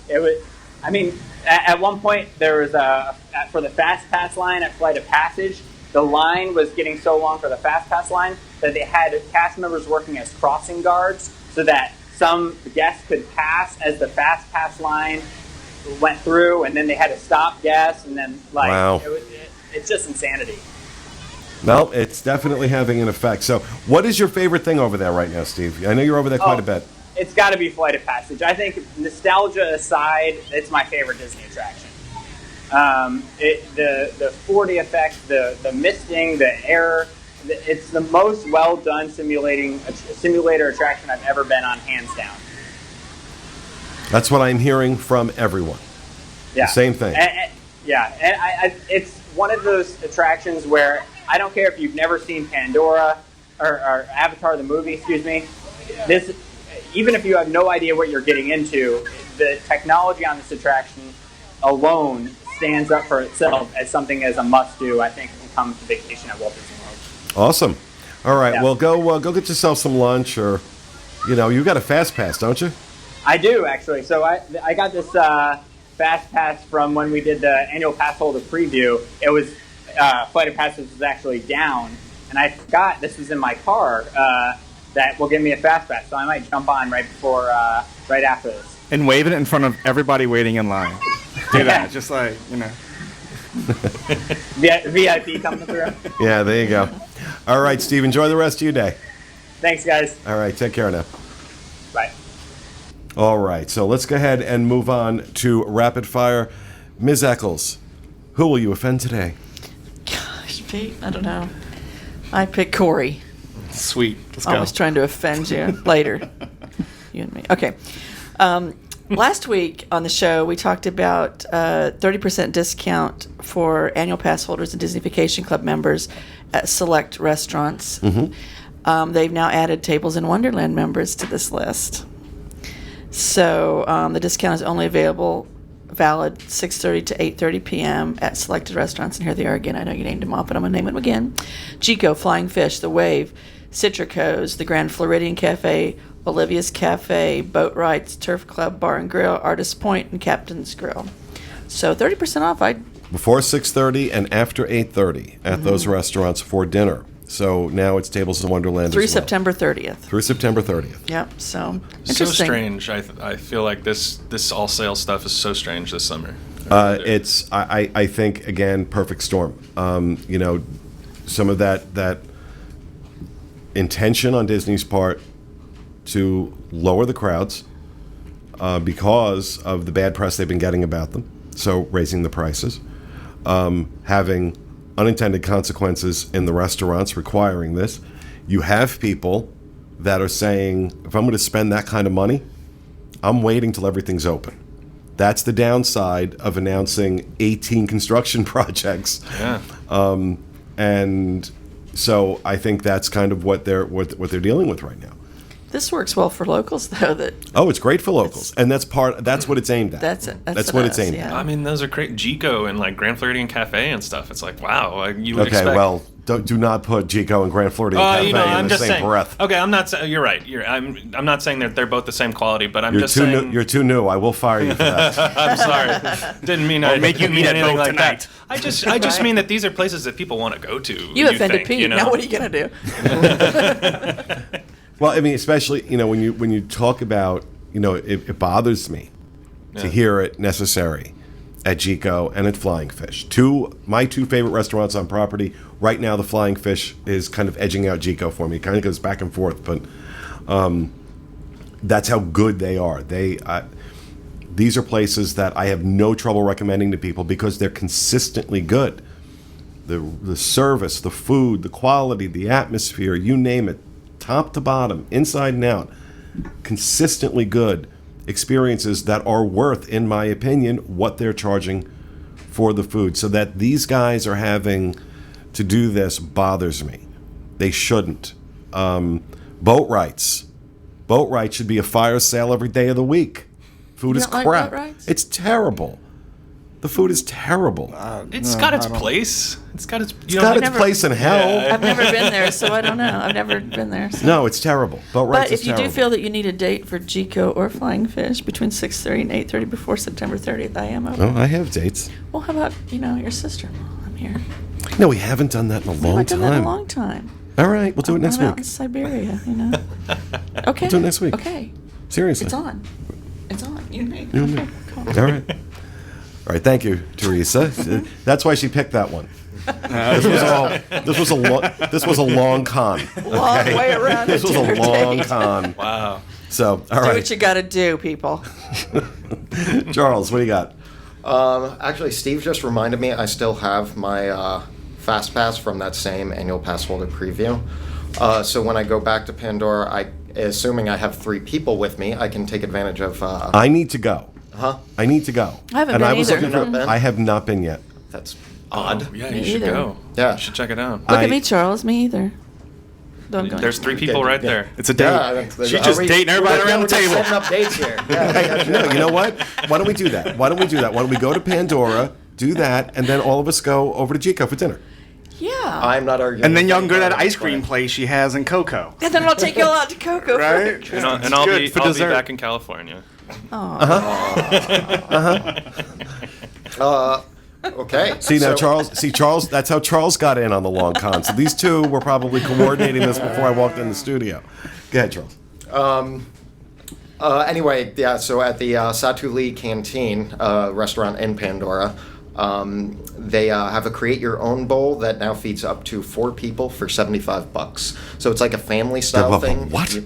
It was. I mean, at one point there was for the Fast Pass line at Flight of Passage, the line was getting so long for the Fast Pass line that they had cast members working as crossing guards so that some guests could pass as the Fast Pass line went through, and then they had to stop guests, and then wow. It's just insanity. Well, it's definitely having an effect. So what is your favorite thing over there right now, Steve? I know you're over there quite a bit. It's got to be Flight of Passage. I think, nostalgia aside, it's my favorite Disney attraction. The 4D effect, the misting, the air, it's the most well-done simulator attraction I've ever been on, hands down. That's what I'm hearing from everyone. Yeah. The same thing. It's one of those attractions where I don't care if you've never seen Pandora or Avatar the movie, excuse me. Even if you have no idea what you're getting into, the technology on this attraction alone stands up for itself as something as a must-do, I think, when it comes to vacation at Walt Disney World. Awesome. All right, Yeah. well, go get yourself some lunch, or, you got a Fast Pass, don't you? I do, actually. So I got this fast pass from when we did the annual pass holder preview. It was Flight of Passage was actually down, and I forgot this was in my car that will give me a fast pass. So I might jump on right after this. And waving it in front of everybody waiting in line. Do that, just like, VIP coming through. Yeah, there you go. All right, Steve, enjoy the rest of your day. Thanks, guys. All right, take care now. Bye. All right, so let's go ahead and move on to rapid fire. Ms. Eccles, who will you offend today? Gosh, Pete, I don't know. I pick Corey. Sweet. Let's go. I was trying to offend you later. You and me. Okay. Last week on the show, we talked about 30% discount for annual pass holders and Disney Vacation Club members at select restaurants. Mm-hmm. They've now added Tables in Wonderland members to this list. So the discount is only valid 6:30 to 8:30 p.m. at selected restaurants. And here they are again. I know you named them off, but I'm going to name them again. Chico, Flying Fish, The Wave, Citrico's, the Grand Floridian Cafe, Olivia's Cafe, Boat Rides, Turf Club, Bar and Grill, Artist Point, and Captain's Grill. So 30% off. Before 6:30 and after 8:30 at those restaurants for dinner. So now it's Tables in Wonderland through as well. September 30th. Through September 30th. Yep. So So interesting. strange. I feel like this all sale stuff is so strange this summer. I think, again, perfect storm. Some of that intention on Disney's part to lower the crowds because of the bad press they've been getting about them, so raising the prices, having unintended consequences in the restaurants requiring this. You have people that are saying, if I'm going to spend that kind of money, I'm waiting till everything's open. That's the downside of announcing 18 construction projects. Yeah. And so I think that's kind of what they're dealing with right now. This works well for locals, though. It's great for locals, and that's what it's aimed at. That's what it's aimed at. I mean, those are great. Jico and like Grand Floridian Cafe and stuff. It's like, wow, you would Okay, expect. well, do not put Jico and Grand Floridian Cafe in the same breath. Okay, I'm not saying you're right. I'm not saying that they're both the same quality, but I'm You're just too saying new. You're too new. I will fire you for that. I'm sorry. Didn't mean I make you mean eat at anything both like tonight. that. I just mean that these are places that people want to go to. You offended think, Pete. You know? Now what are you going to do? Well, I mean, especially when you talk about it bothers me to hear it necessary at Jico and at Flying Fish. My two favorite restaurants on property right now. The Flying Fish is kind of edging out Jico for me. It kind of goes back and forth, but that's how good they are. These are places that I have no trouble recommending to people because they're consistently good. The service, the food, the quality, the atmosphere, you name it. Top to bottom, inside and out, consistently good experiences that are worth, in my opinion, what they're charging for the food. So that these guys are having to do this bothers me. They shouldn't. Boat rights. Boat rights should be a fire sale every day of the week. Food is don't like crap. boat rights? It's terrible. The food is terrible. It's got its place. It's got its. It's got its place in hell. I've never been there, so I don't know. I've never been there. So. No, it's terrible. Boat rights But is if you terrible. do feel that you need a date for Jico or Flying Fish between 6:30 and 8:30 before September 30th, I am open. Oh, I have dates. Well, how about your sister-in-law? I'm here. No, we haven't done that in a long I've done that in time. a long time. All right, we'll do it next I'm out in week. Siberia, Okay. We'll do it next week. Okay. Seriously. It's on. It's on. You and me. You and me. Okay, cool. All right. All right, thank you, Teresa. That's why she picked that one. This was a long con. Long way around. This was a long con. Wow. So, all Do right. what you got to do, people. Charles, what do you got? Actually, Steve just reminded me I still have my Fast Pass from that same annual pass holder preview. So when I go back to Pandora, assuming I have 3 people with me, I can take advantage of... I need to go. Huh? I need to go. I haven't and been I was either. looking for. You've not been? I have not been yet. That's odd. Oh, yeah, Me you should either. go. Yeah. You should check it out. Look at me, Charles. Me either. Don't go. There's 3 people right there. It's a date. Yeah, She's just dating everybody around the table. Setting up dates here. Yeah, No, you know what? Why don't we do that? Why don't we go to Pandora, do that, and then all of us go over to Jico for dinner? Yeah. I'm not arguing. And then with y'all can go to that anybody. ice cream place she has in Cocoa. And then I'll take you all out to Cocoa. Right? For And I'll good be for I'll be dessert. back in California. Okay. See now, Charles. That's how Charles got in on the long con. So these two were probably coordinating this before I walked in the studio. Go ahead, Charles. Anyway, yeah. So at the Satu'li Canteen restaurant in Pandora, they have a create your own bowl that now feeds up to 4 people for $75. So it's like a family style thing. What?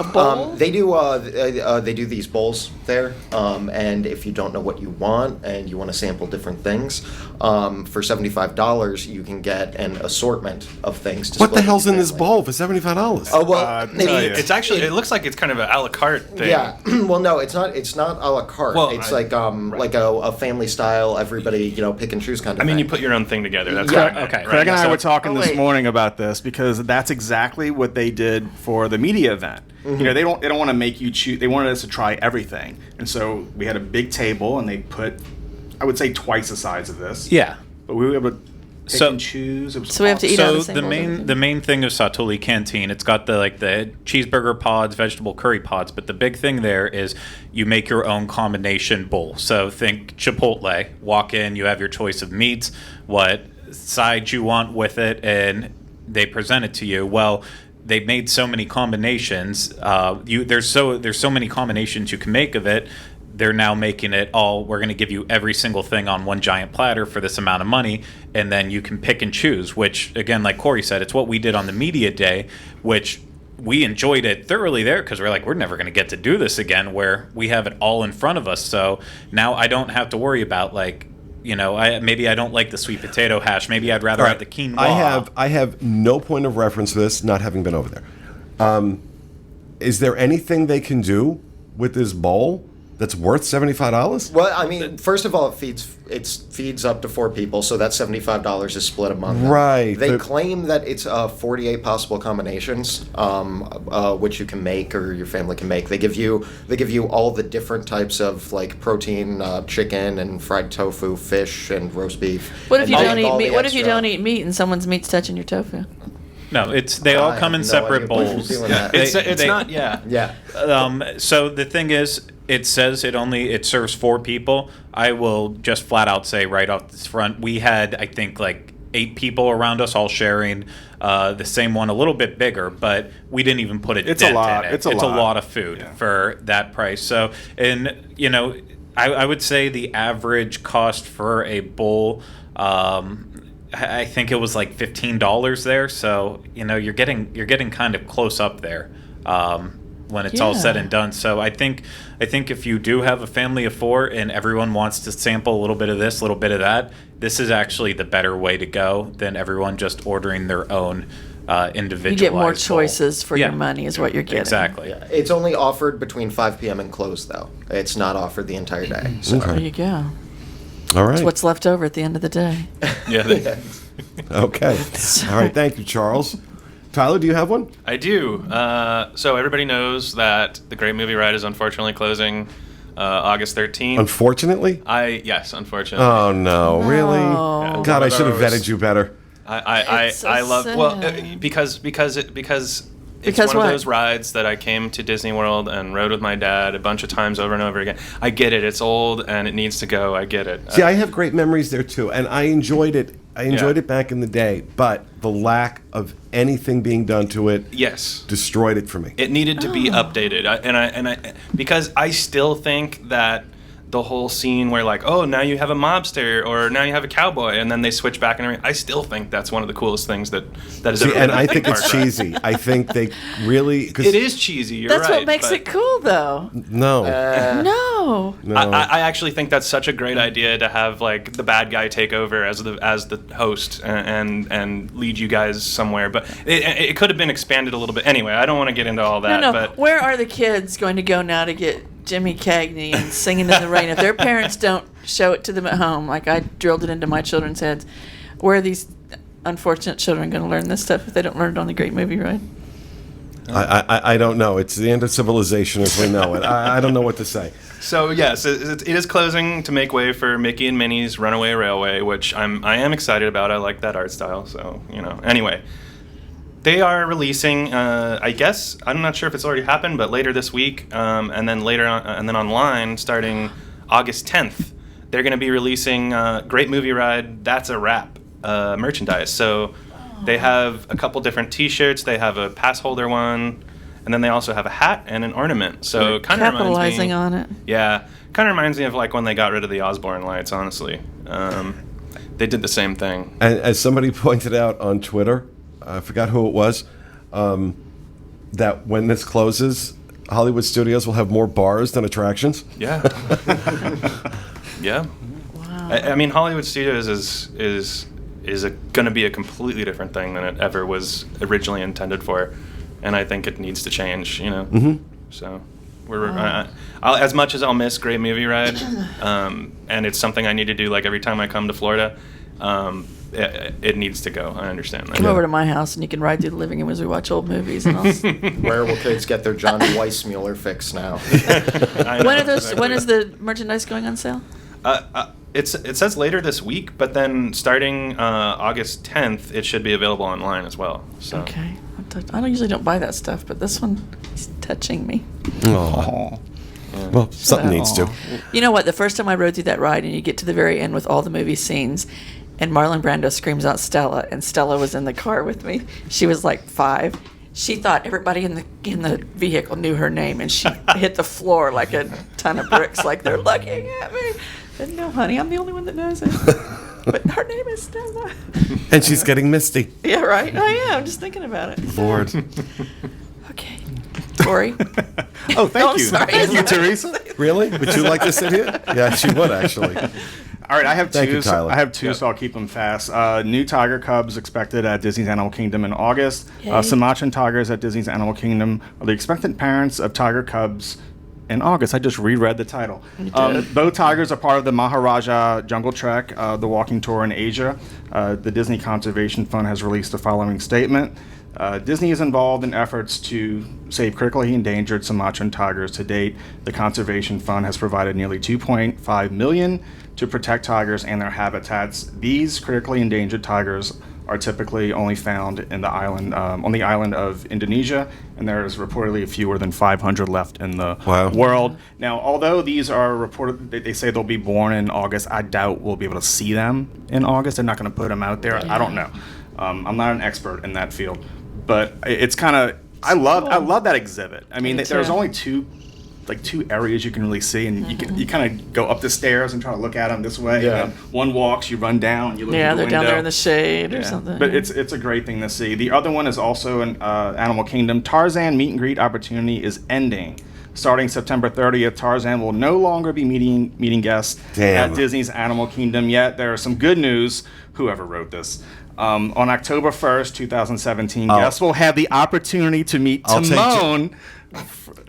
A bowl? They do these bowls there, and if you don't know what you want and you want to sample different things, for $75 you can get an assortment of things. To What the split hell's with in your this family. bowl for $75? Oh well, It's actually, it looks like it's kind of an a la carte thing. yeah. Well, no, it's not. It's not a la carte. Well, it's right. like a family style. Everybody pick and choose kind of. I mean, thing. you put your own thing together. That's Yeah, what I meant, Okay, right? Craig and I So- were talking Oh, this wait. morning about this because that's exactly what they did for the media event. Mm-hmm. They don't want to make you choose. They wanted us to try everything, and so we had a big table, and they put, I would say, twice the size of this. Yeah. But we were able to pick So- and choose. It was So we have to eat out So of the same the bowl, main everything. the main thing of Satu'li Canteen, it's got the cheeseburger pods, vegetable curry pods, but the big thing there is you make your own combination bowl. So think Chipotle. Walk in, you have your choice of meats, what side you want with it, and they present it to you. Well, they've made so many combinations. There's so many combinations you can make of it. They're now making it all, we're going to give you every single thing on one giant platter for this amount of money, and then you can pick and choose, which, again, like Corey said, it's what we did on the media day, which we enjoyed it thoroughly there because we're like, we're never going to get to do this again, where we have it all in front of us. So now I don't have to worry about, maybe I don't like the sweet potato hash. Maybe I'd rather have the quinoa. I have no point of reference for this, not having been over there. Is there anything they can do with this bowl that's worth $75? Well, I mean, first of all, it feeds up to 4 people, so that $75 is split among them. Right. They claim that it's 48 possible combinations, which you can make or your family can make. They give you all the different types of protein, chicken and fried tofu, fish and roast beef. What if and you all- don't eat all the meat? What if you extra- don't eat meat and someone's meat's touching your tofu? No, they all I come in have no separate idea why you're bowls. doing that. It's not, yeah. Yeah. So the thing is, it says it serves 4 people. I will just flat out say right off the front, we had, I think, 8 people around us all sharing the same one, a little bit bigger, but we didn't even put a It's a dent lot. in it. It's a lot. lot of food for that price. So, and I would say the average cost for a bowl, I think it was $15 there. So you're getting kind of close up there when it's all said and done. So I think if you do have a family of 4 and everyone wants to sample a little bit of this, a little bit of that, this is actually the better way to go than everyone just ordering their own individualized You get more bowl. choices for Yeah. your money, is what you're getting. Exactly. It's only offered between 5 p.m. and close, though. It's not offered the entire day. So. There you go. All right. It's what's left over at the end of the day. Yeah. Okay. All right. Thank you, Charles. Tyler, do you have one? I do. So everybody knows that the Great Movie Ride is unfortunately closing August 13th. Unfortunately? Yes, unfortunately. Oh, no. Really? No. God, I should have Those- vetted you better. I It's so love sad. because it's Because one what? of those rides that I came to Disney World and rode with my dad a bunch of times over and over again. I get it. It's old and it needs to go. I get it. See, I have great memories there, too, and I enjoyed it. I enjoyed Yeah. it back in the day, but the lack of anything being done to it Yes. destroyed it for me. It needed to be updated, because I still think that the whole scene where oh, now you have a mobster or now you have a cowboy and then they switch back and everything, I still think that's one of the coolest things that has See, ever and been I in a think theme it's park ride. cheesy. I think they really... Cause It is cheesy. You're That's right. what makes but it cool, though. No. No. no. I actually think that's such a great idea to have the bad guy take over as the host and lead you guys somewhere. But it could have been expanded a little bit. Anyway, I don't want to get into all that. No. But Where are the kids going to go now to get Jimmy Cagney and Singing in the Rain? If their parents don't show it to them at home, like I drilled it into my children's heads, where are these unfortunate children going to learn this stuff if they don't learn it on the Great Movie Ride? I don't know. It's the end of civilization as we know it. I don't know what to say. So yes, it is closing to make way for Mickey and Minnie's Runaway Railway, which I am excited about. I like that art style. So anyway, They are releasing, I guess, I'm not sure if it's already happened, but later this week, and then later on, and then online, starting August 10th, they're going to be releasing Great Movie Ride, That's a Wrap merchandise. So they have a couple different T-shirts. They have a pass holder one, and then they also have a hat and an ornament. So kind of reminds me, capitalizing on it. Yeah, kind of reminds me of like when they got rid of the Osborne lights. Honestly, they did the same thing. And as somebody pointed out on Twitter, I forgot who it was, that when this closes, Hollywood studios will have more bars than attractions. Yeah. Yeah. Wow. I mean, Hollywood Studios is going to be a completely different thing than it ever was originally intended for, and I think it needs to change. Mm-hmm. So we're as much as I'll miss Great Movie Ride, and it's something I need to do like every time I come to Florida. It needs to go. I understand that. Come over to my house and you can ride through the living room as we watch old movies. And I'll Where will kids get their Johnny Weissmuller fix now? when is the merchandise going on sale? It says later this week, but then starting August 10th, it should be available online as well. So. Okay. I usually don't buy that stuff, but this one is touching me. Oh. Yeah. Well, something needs to. You know what? The first time I rode through that ride, and you get to the very end with all the movie scenes, and Marlon Brando screams out Stella, and Stella was in the car with me. She was like 5. She thought everybody in the vehicle knew her name, and she hit the floor like a ton of bricks, like they're looking at me. And no, honey, I'm the only one that knows it. But her name is Stella. And she's getting misty. Yeah, right. I am just thinking about it. Lord. Okay, Corey. Oh, thank you. Sorry. Thank you, Teresa. Really? Would you like to sit here? Yeah, she would actually. All right, I have Thank two. you, Tyler. I have two, Yep. so I'll keep them fast. New Tiger Cubs expected at Disney's Animal Kingdom in August. Yay. Sumatran tigers at Disney's Animal Kingdom are the expectant parents of tiger cubs in August. I just reread the title. Both tigers are part of the Maharaja Jungle Trek, the walking tour in Asia. The Disney Conservation Fund has released the following statement. Disney is involved in efforts to save critically endangered Sumatran tigers. To date, the Conservation Fund has provided nearly $2.5 million to protect tigers and their habitats. These critically endangered tigers are typically only found in the island, on the island of Indonesia, and there is reportedly fewer than 500 left in the world. Now, although these are reported, they say they'll be born in August, I doubt we'll be able to see them in August. They're not going to put them out there. Yeah. I don't know. I'm not an expert in that field, but it's kind of, I love that exhibit. I mean, Me there's too. only two areas you can really see, and you kind of go up the stairs and try to look at them this way. Yeah. And then one walks, you run down, you look Yeah, at the they're down window. there in the shade or Yeah. something. But it's a great thing to see. The other one is also in Animal Kingdom. Tarzan meet and greet opportunity is ending. Starting September 30th, Tarzan will no longer be meeting guests Damn. at Disney's Animal Kingdom. Yet there is some good news. Whoever wrote this. On October 1st, 2017, guests will have the opportunity to meet Timon.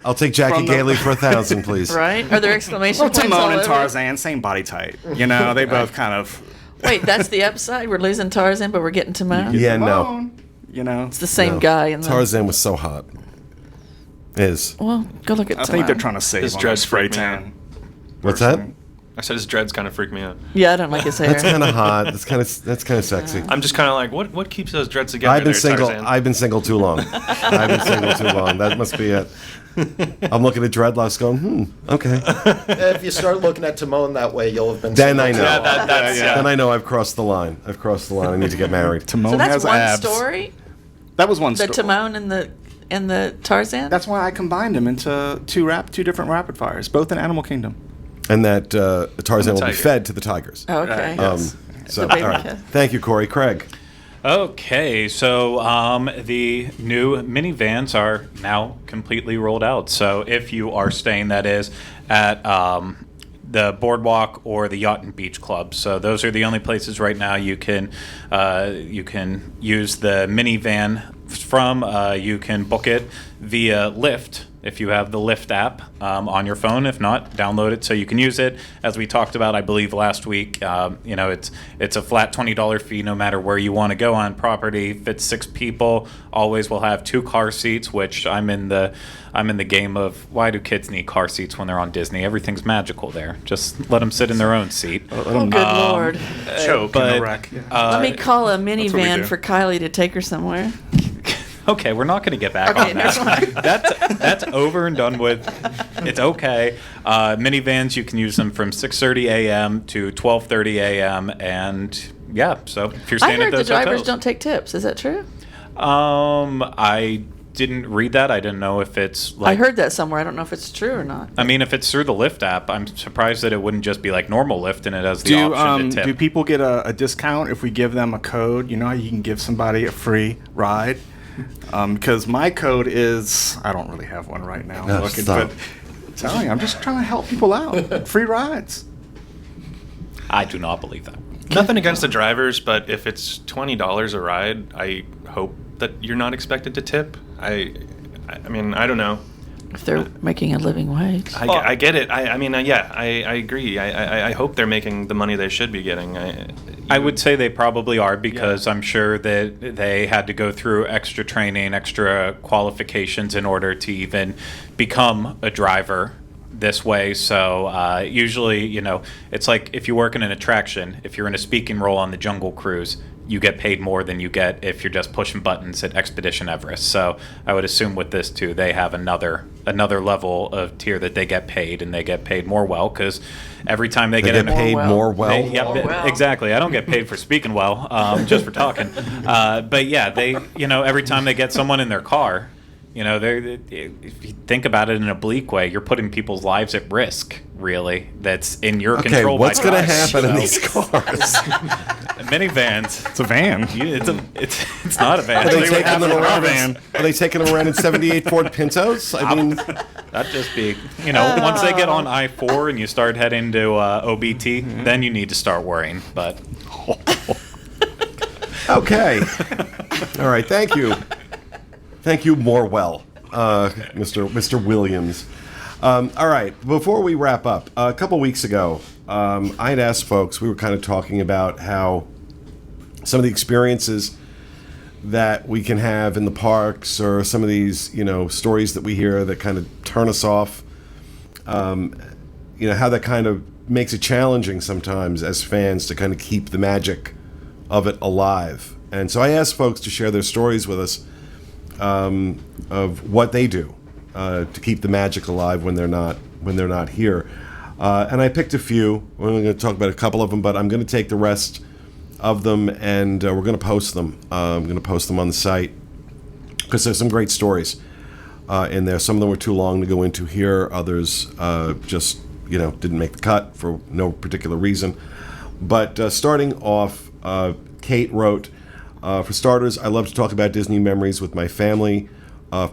I'll take Jackie From the- Gailey for 1,000, please. Right? Are there exclamation Well, points all Timon and over? Tarzan, same body type. You know, they both kind of. Wait, that's the upside? We're losing Tarzan, but we're getting Timon? Yeah, no. Timon, you know. It's the same No. guy in the... Tarzan was so hot. Is. Well, go look at I Timon. think they're trying to save His on dress that spray freaked me out. tan. What's that? I said his dreads kind of freak me out. Yeah, I don't like his hair. That's kind of hot. That's kind of sexy. I'm just kind of like, what keeps those dreads together? I've been there, single. Tarzan? I've been single too long. I've been single too long. That must be it. I'm looking at dreadlocks going, okay. If you start looking at Timon that way, you'll have been. Then I single know. too Yeah, long. that's Then I know I've crossed the line. I need to get married. Timon So that's has one abs. story? That was one The story. Timon and the Tarzan? That's why I combined them into two different rapid fires, both in Animal Kingdom. And that Tarzan will be tiger. fed to the tigers. Oh, okay. Yes. So, The baby all right. cat. Thank you, Corey. Craig. Okay, so the new minivans are now completely rolled out. So if you are staying, that is, at the Boardwalk or the Yacht and Beach Club. So those are the only places right now you can use the minivan from. You can book it via Lyft if you have the Lyft app on your phone. If not, download it so you can use it. As we talked about, I believe last week, it's a flat $20 fee no matter where you want to go on property. Fits 6 people. Always will have 2 car seats, which I'm in the game of why do kids need car seats when they're on Disney? Everything's magical there. Just let them sit in their own seat. Oh, good Lord. Choke but, in a wreck. Yeah. Let me call a what we minivan do. for Kylie to take her somewhere. Okay, we're not going to get back Okay, on never mind. that. That's over and done with. It's okay. Minivans, you can use them from 6:30 a.m. to 12:30 a.m. And yeah, so if you're I staying at heard the those drivers hotels, don't take tips. Is that true? I didn't read that. I didn't know if it's like. I heard that somewhere. I don't know if it's true or not. I mean, if it's through the Lyft app, I'm surprised that it wouldn't just be like normal Lyft and it has the option to tip. Do people get a discount if we give them a code? You know how you can give somebody a free ride? Because my code is, I don't really have one right now. No, stop. But I'm telling you, I'm just trying to help people out. Free rides. I do not believe that. Nothing against the drivers, but if it's $20 a ride, I hope that you're not expected to tip. I mean, I don't know. If they're making a living wage. I get it. I mean, yeah, I agree. I hope they're making the money they should be getting. I would say they probably are because I'm sure that they had to go through extra training, extra qualifications in order to even become a driver this way. So usually, you know, it's like if you work in an attraction, if you're in a speaking role on the Jungle Cruise, you get paid more than you get if you're just pushing buttons at Expedition Everest. So I would assume with this too, they have another level of tier that they get paid, and they get paid more well because every time they get paid more well. Exactly. I don't get paid for speaking well, just for talking. But yeah, every time they get someone in their car, you know, if you think about it in a bleak way, you're putting people's lives at risk, really. That's in your control. Okay, what's going to happen in these cars? Minivans. It's a van. It's not a van. Are they taking them around? Are they taking them around in '78 Ford Pintos? I mean, that'd just be, once they get on I-4 and you start heading to OBT, then you need to start worrying. But okay, all right. Thank you, Morwell, Mr. Williams. All right. Before we wrap up, a couple weeks ago, I had asked folks. We were kind of talking about how some of the experiences that we can have in the parks, or some of these, stories that we hear that kind of turn us off. How that kind of makes it challenging sometimes as fans to kind of keep the magic of it alive. And so I asked folks to share their stories with us of what they do to keep the magic alive when they're not here. And I picked a few. We're only going to talk about a couple of them, but I'm going to take the rest of them and we're going to post them. I'm going to post them on the site because there's some great stories in there. Some of them were too long to go into here. Others just didn't make the cut for no particular reason. But starting off, Kate wrote, for starters, I love to talk about Disney memories with my family,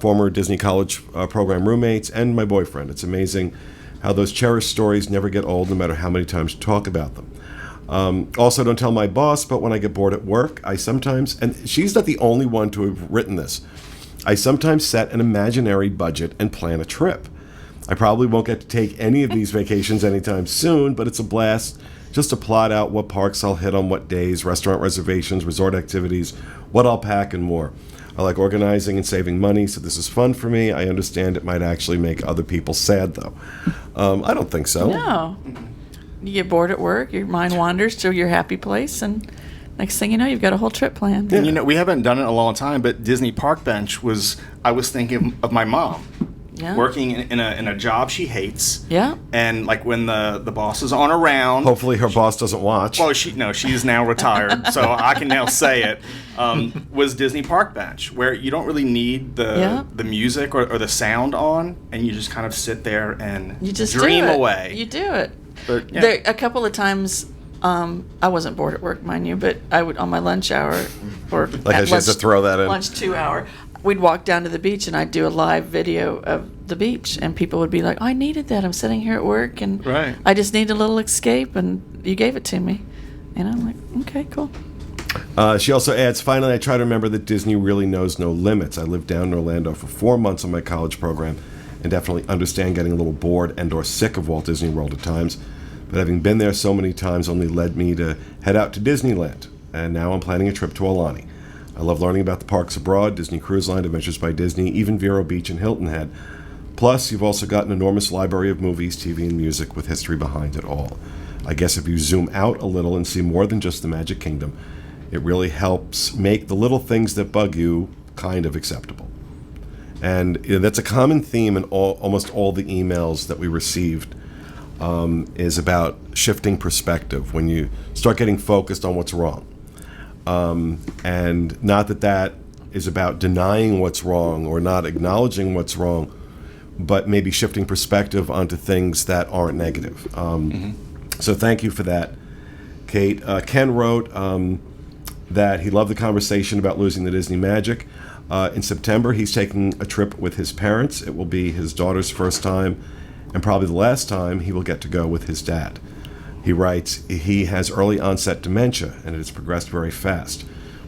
former Disney College program roommates, and my boyfriend. It's amazing how those cherished stories never get old, no matter how many times you talk about them. Also, don't tell my boss, but when I get bored at work, I sometimes, and she's not the only one to have written this, I sometimes set an imaginary budget and plan a trip. I probably won't get to take any of these vacations anytime soon, but it's a blast just to plot out what parks I'll hit on what days, restaurant reservations, resort activities, what I'll pack, and more. I like organizing and saving money, so this is fun for me. I understand it might actually make other people sad, though. I don't think so. No. You get bored at work, your mind wanders to your happy place, and next thing you know, you've got a whole trip planned. Yeah. And we haven't done it in a long time, but Disney Park Bench I was thinking of my mom. Yeah. Working in a job she hates. Yeah. And like when the bosses aren't around. Hopefully her boss doesn't watch. Well, she's now retired, so I can now say it. Was Disney Park Bench, where you don't really need the music or the sound on, and you just kind of sit there and you just dream do it. away. You do it. But, yeah. There, a couple of times, I wasn't bored at work, mind you, but I would on my lunch hour or like I has to throw that in. Lunch 2 hour. We'd walk down to the beach and I'd do a live video of the beach, and people would be like, I needed that. I'm sitting here at work and right. I just need a little escape, and you gave it to me. And I'm like, okay, cool. She also adds, finally, I try to remember that Disney really knows no limits. I lived down in Orlando for 4 months on my college program and definitely understand getting a little bored and or sick of Walt Disney World at times. But having been there so many times only led me to head out to Disneyland. And now I'm planning a trip to Aulani. I love learning about the parks abroad, Disney Cruise Line, Adventures by Disney, even Vero Beach and Hilton Head. Plus, you've also got an enormous library of movies, TV, and music with history behind it all. I guess if you zoom out a little and see more than just the Magic Kingdom, it really helps make the little things that bug you kind of acceptable. And that's a common theme in almost all the emails that we received, is about shifting perspective when you start getting focused on what's wrong. And not that is about denying what's wrong or not acknowledging what's wrong, but maybe shifting perspective onto things that aren't negative. So thank you for that, Kate. Ken wrote that he loved the conversation about losing the Disney magic. In September, he's taking a trip with his parents. It will be his daughter's first time and probably the last time he will get to go with his dad. He writes, he has early onset dementia and it has progressed very fast.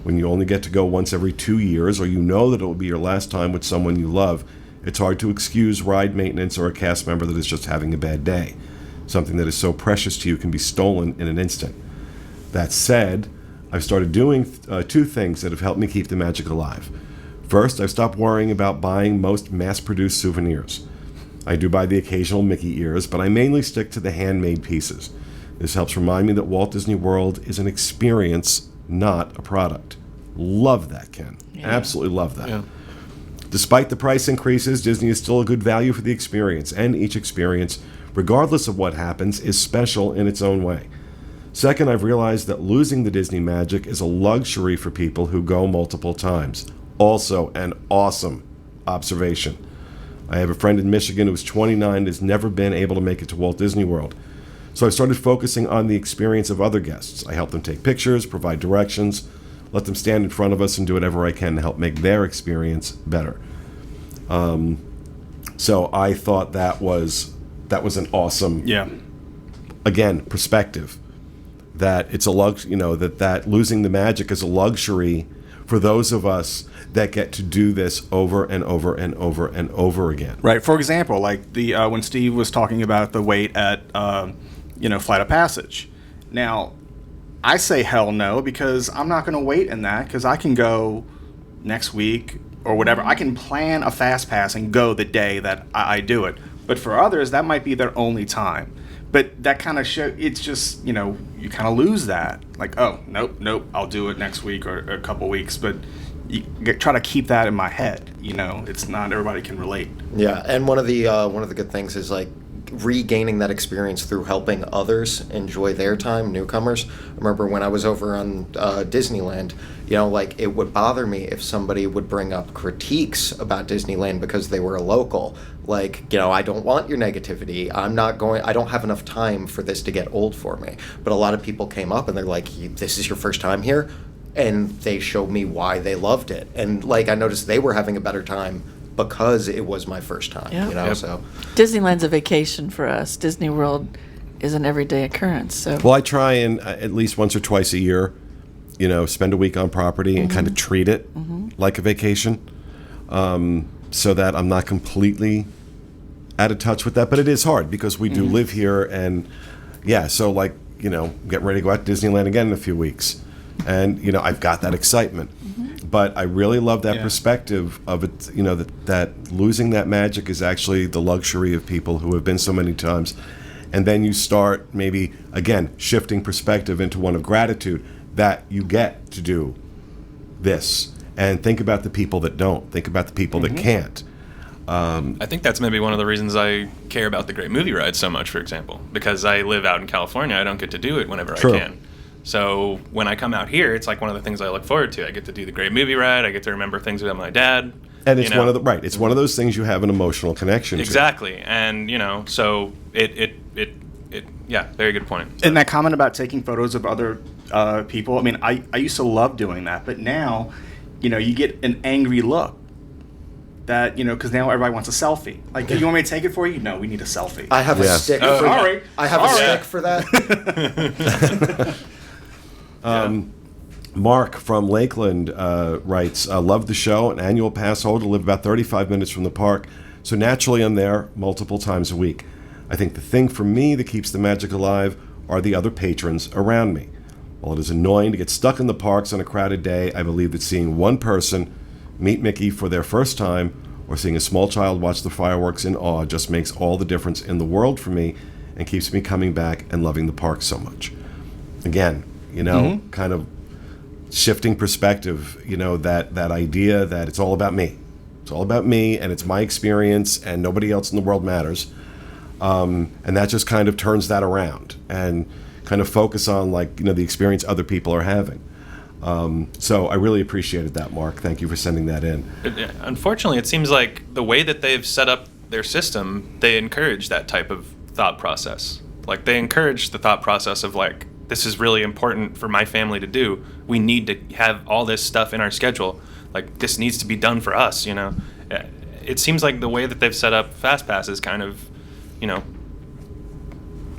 When you only get to go once every 2 years, or you know that it will be your last time with someone you love, it's hard to excuse ride maintenance or a cast member that is just having a bad day. Something that is so precious to you can be stolen in an instant. That said, I've started doing 2 things that have helped me keep the magic alive. First, I've stopped worrying about buying most mass-produced souvenirs. I do buy the occasional Mickey ears, but I mainly stick to the handmade pieces. This helps remind me that Walt Disney World is an experience, not a product. Love that, Ken. Yeah. Absolutely love that. Yeah. Despite the price increases, Disney is still a good value for the experience, and each experience, regardless of what happens, is special in its own way. Second, I've realized that losing the Disney magic is a luxury for people who go multiple times. Also an awesome observation. I have a friend in Michigan who's 29 and has never been able to make it to Walt Disney World. So I started focusing on the experience of other guests. I help them take pictures, provide directions, let them stand in front of us and do whatever I can to help make their experience better. So I thought that was an awesome, again, perspective. That it's a that losing the magic is a luxury for those of us that get to do this over and over and over and over again. Right. For example, like the when Steve was talking about the wait at Flight of Passage. Now, I say hell no, because I'm not going to wait in that, because I can go next week or whatever. I can plan a fast pass and go the day that I do it. But for others, that might be their only time. But that kind of it's just, you kind of lose that. Like, oh, nope, I'll do it next week or a couple weeks. But you try to keep that in my head. It's not everybody can relate. Yeah, and one of the good things is like regaining that experience through helping others enjoy their time, newcomers. I remember when I was over on Disneyland, it would bother me if somebody would bring up critiques about Disneyland because they were a local. Like, I don't want your negativity. I don't have enough time for this to get old for me. But a lot of people came up and they're like, this is your first time here? And they showed me why they loved it. And I noticed they were having a better time because it was my first time, so. Disneyland's a vacation for us. Disney World is an everyday occurrence, so. Well, I try and at least once or twice a year, spend a week on property and kind of treat it like a vacation, so that I'm not completely out of touch with that. But it is hard because we do live here, and so getting ready to go out to Disneyland again in a few weeks. And, I've got that excitement. But I really love that perspective of it, that losing that magic is actually the luxury of people who have been so many times. And then you start maybe, again, shifting perspective into one of gratitude that you get to do this. And think about the people that don't. Think about the people that can't. I think that's maybe one of the reasons I care about the Great Movie Ride so much, for example. Because I live out in California, I don't get to do it whenever I can. So when I come out here, it's like one of the things I look forward to. I get to do the Great Movie Ride. I get to remember things about my dad. And it's it's one of those things you have an emotional connection exactly. to. And so it very good point. And that comment about taking photos of other people, I mean, I used to love doing that, but now, you get an angry look. That, because now everybody wants a selfie. Like, you want me to take it for you? No, we need a selfie. I have a stick for that. I have a stick for that. Mark from Lakeland writes, love the show, an annual pass holder, live about 35 minutes from the park, so naturally I'm there multiple times a week. I think the thing for me that keeps the magic alive are the other patrons around me. While it is annoying to get stuck in the parks on a crowded day, I believe that seeing one person meet Mickey for their first time or seeing a small child watch the fireworks in awe just makes all the difference in the world for me and keeps me coming back and loving the park so much. Again, kind of shifting perspective, that idea that it's all about me. It's all about me, and it's my experience, and nobody else in the world matters. And that just kind of turns that around and kind of focus on the experience other people are having. So I really appreciated that, Mark. Thank you for sending that in. Unfortunately, it seems like the way that they've set up their system, they encourage that type of thought process. Like, they encourage the thought process of this is really important for my family to do. We need to have all this stuff in our schedule. This needs to be done for us, It seems like the way that they've set up FastPass is kind of,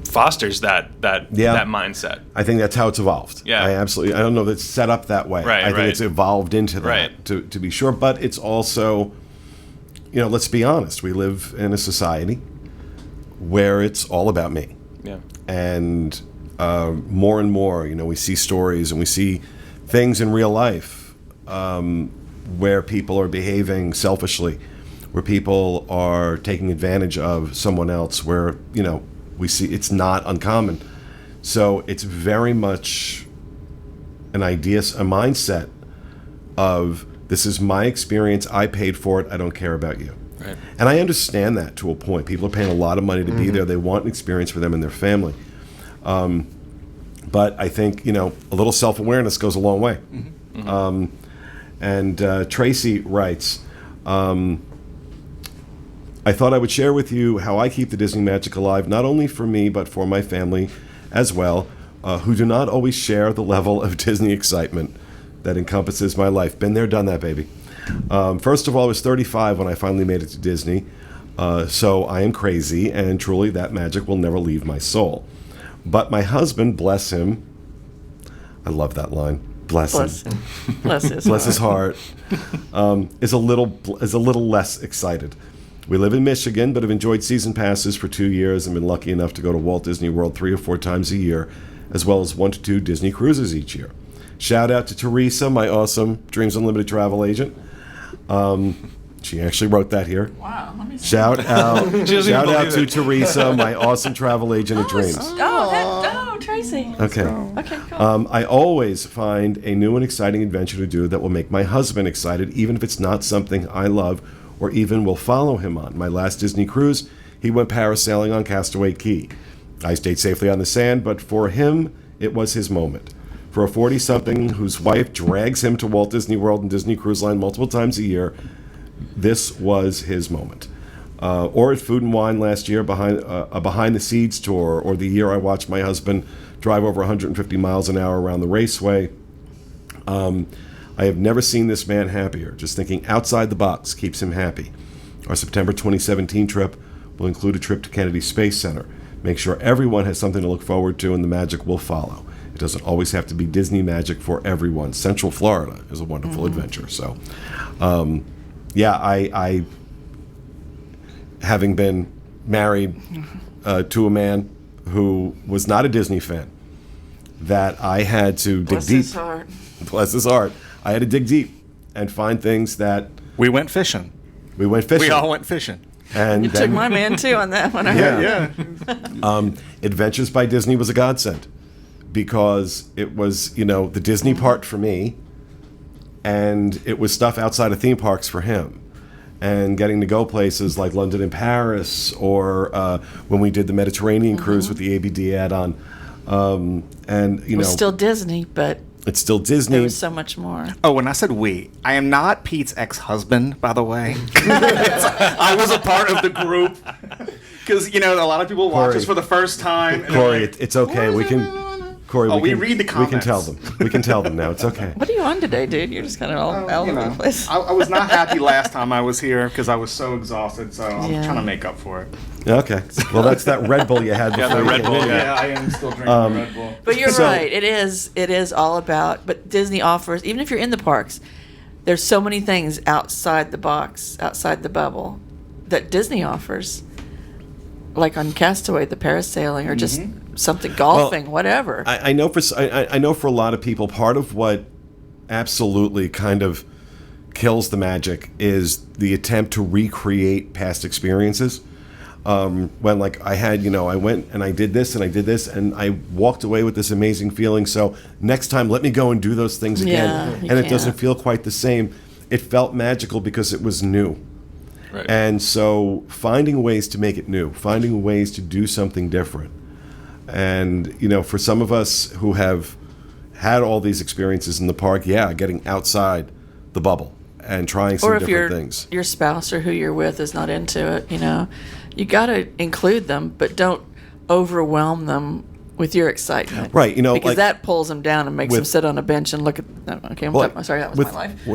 fosters that mindset. I think that's how it's evolved. Yeah. I don't know that it's set up that way. Right, I think it's evolved into that, to be sure. But it's also, let's be honest, we live in a society where it's all about me. Yeah. And more and more, we see stories and we see things in real life where people are behaving selfishly, where people are taking advantage of someone else, where, we see it's not uncommon. So it's very much a mindset of, this is my experience, I paid for it, I don't care about you. Right. And I understand that to a point. People are paying a lot of money to be there. They want an experience for them and their family. But I think, a little self-awareness goes a long way. And Tracy writes, I thought I would share with you how I keep the Disney magic alive, not only for me, but for my family as well, who do not always share the level of Disney excitement that encompasses my life. Been there, done that, baby. First of all, I was 35 when I finally made it to Disney, so I am crazy, and truly that magic will never leave my soul. But my husband, bless him, I love that line, bless him. Bless his heart, is a little less excited. We live in Michigan, but have enjoyed season passes for 2 years and been lucky enough to go to Walt Disney World 3 or 4 times a year, as well as 1 to 2 Disney cruises each year. Shout out to Teresa, my awesome Dreams Unlimited travel agent. She actually wrote that here. Wow. Let me see. Shout out to Teresa, my awesome travel agent at Dreams. Tracy. Okay. Okay, cool. I always find a new and exciting adventure to do that will make my husband excited, even if it's not something I love or even will follow him on. My last Disney cruise, he went parasailing on Castaway Cay. I stayed safely on the sand, but for him, it was his moment. For a 40-something whose wife drags him to Walt Disney World and Disney Cruise Line multiple times a year, this was his moment. Or at Food and Wine last year, a Behind the Seeds tour, or the year I watched my husband drive over 150 miles an hour around the raceway. I have never seen this man happier. Just thinking outside the box keeps him happy. Our September 2017 trip will include a trip to Kennedy Space Center. Make sure everyone has something to look forward to, and the magic will follow. It doesn't always have to be Disney magic for everyone. Central Florida is a wonderful adventure. So, I having been married to a man who was not a Disney fan, that I had to dig deep. Bless his heart. I had to dig deep and find things that... We went fishing. We all went fishing. And you took my man, too, on that one. Yeah. Adventures by Disney was a godsend, because it was, the Disney part for me, and it was stuff outside of theme parks for him. And getting to go places like London and Paris, or when we did the Mediterranean cruise with the ABD add-on. It was still Disney, but... It's still Disney. There was so much more. Oh, when I said we, I am not Pete's ex-husband, by the way. I was a part of the group. Because, a lot of people watch us for the first time. Corey, it's okay. We can... Corey, we read the comments. We can tell them. We can tell them now. It's okay. What are you on today, dude? You're just kind of all over the place. I was not happy last time I was here because I was so exhausted, so I'm trying to make up for it. Okay. Well, that's that Red Bull you had before. Yeah, the Red Bull. Yeah, I am still drinking Red Bull. But you're right. It is all about, but Disney offers, even if you're in the parks, there's so many things outside the box, outside the bubble, that Disney offers. Like on Castaway, the parasailing, or just something, golfing, whatever. I know for a lot of people, part of what absolutely kind of kills the magic is the attempt to recreate past experiences. when like I had, I went and I did this and I did this and I walked away with this amazing feeling. So next time, let me go and do those things again. Yeah, and it doesn't feel quite the same. It felt magical because it was new. Right. And so finding ways to make it new, finding ways to do something different. And, for some of us who have had all these experiences in the park, getting outside the bubble and trying some different things. Your spouse or who you're with is not into it, you got to include them, but don't overwhelm them with your excitement. Right, because that pulls them down and makes them sit on a bench and look at. Okay, I'm sorry, that was my life.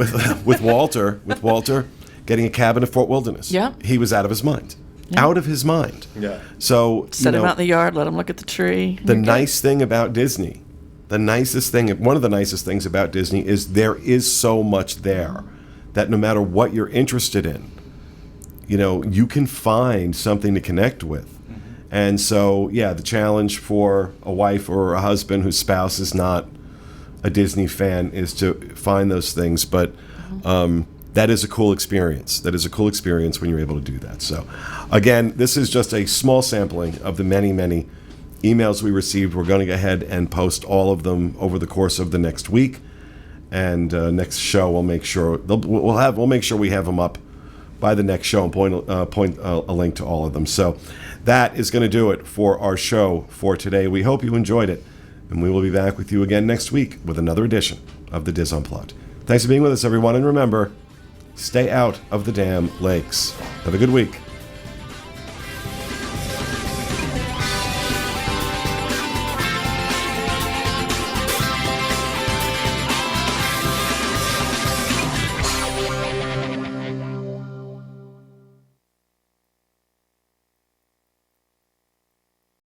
With Walter, getting a cabin at Fort Wilderness. Yeah. He was out of his mind. Yeah. Out of his mind. Yeah. So set him out in the yard, let him look at the tree. The nice thing about Disney, one of the nicest things about Disney is there is so much there that no matter what you're interested in, you can find something to connect with. Mm-hmm. And so, the challenge for a wife or a husband whose spouse is not a Disney fan is to find those things. But that is a cool experience. That is a cool experience when you're able to do that. So, again, this is just a small sampling of the many, many emails we received. We're going to go ahead and post all of them over the course of the next week. And next show, we'll make sure we have them up by the next show and point a link to all of them. So that is going to do it for our show for today. We hope you enjoyed it, and we will be back with you again next week with another edition of the Diz Unplugged. Thanks for being with us, everyone, and remember, stay out of the damn lakes. Have a good week.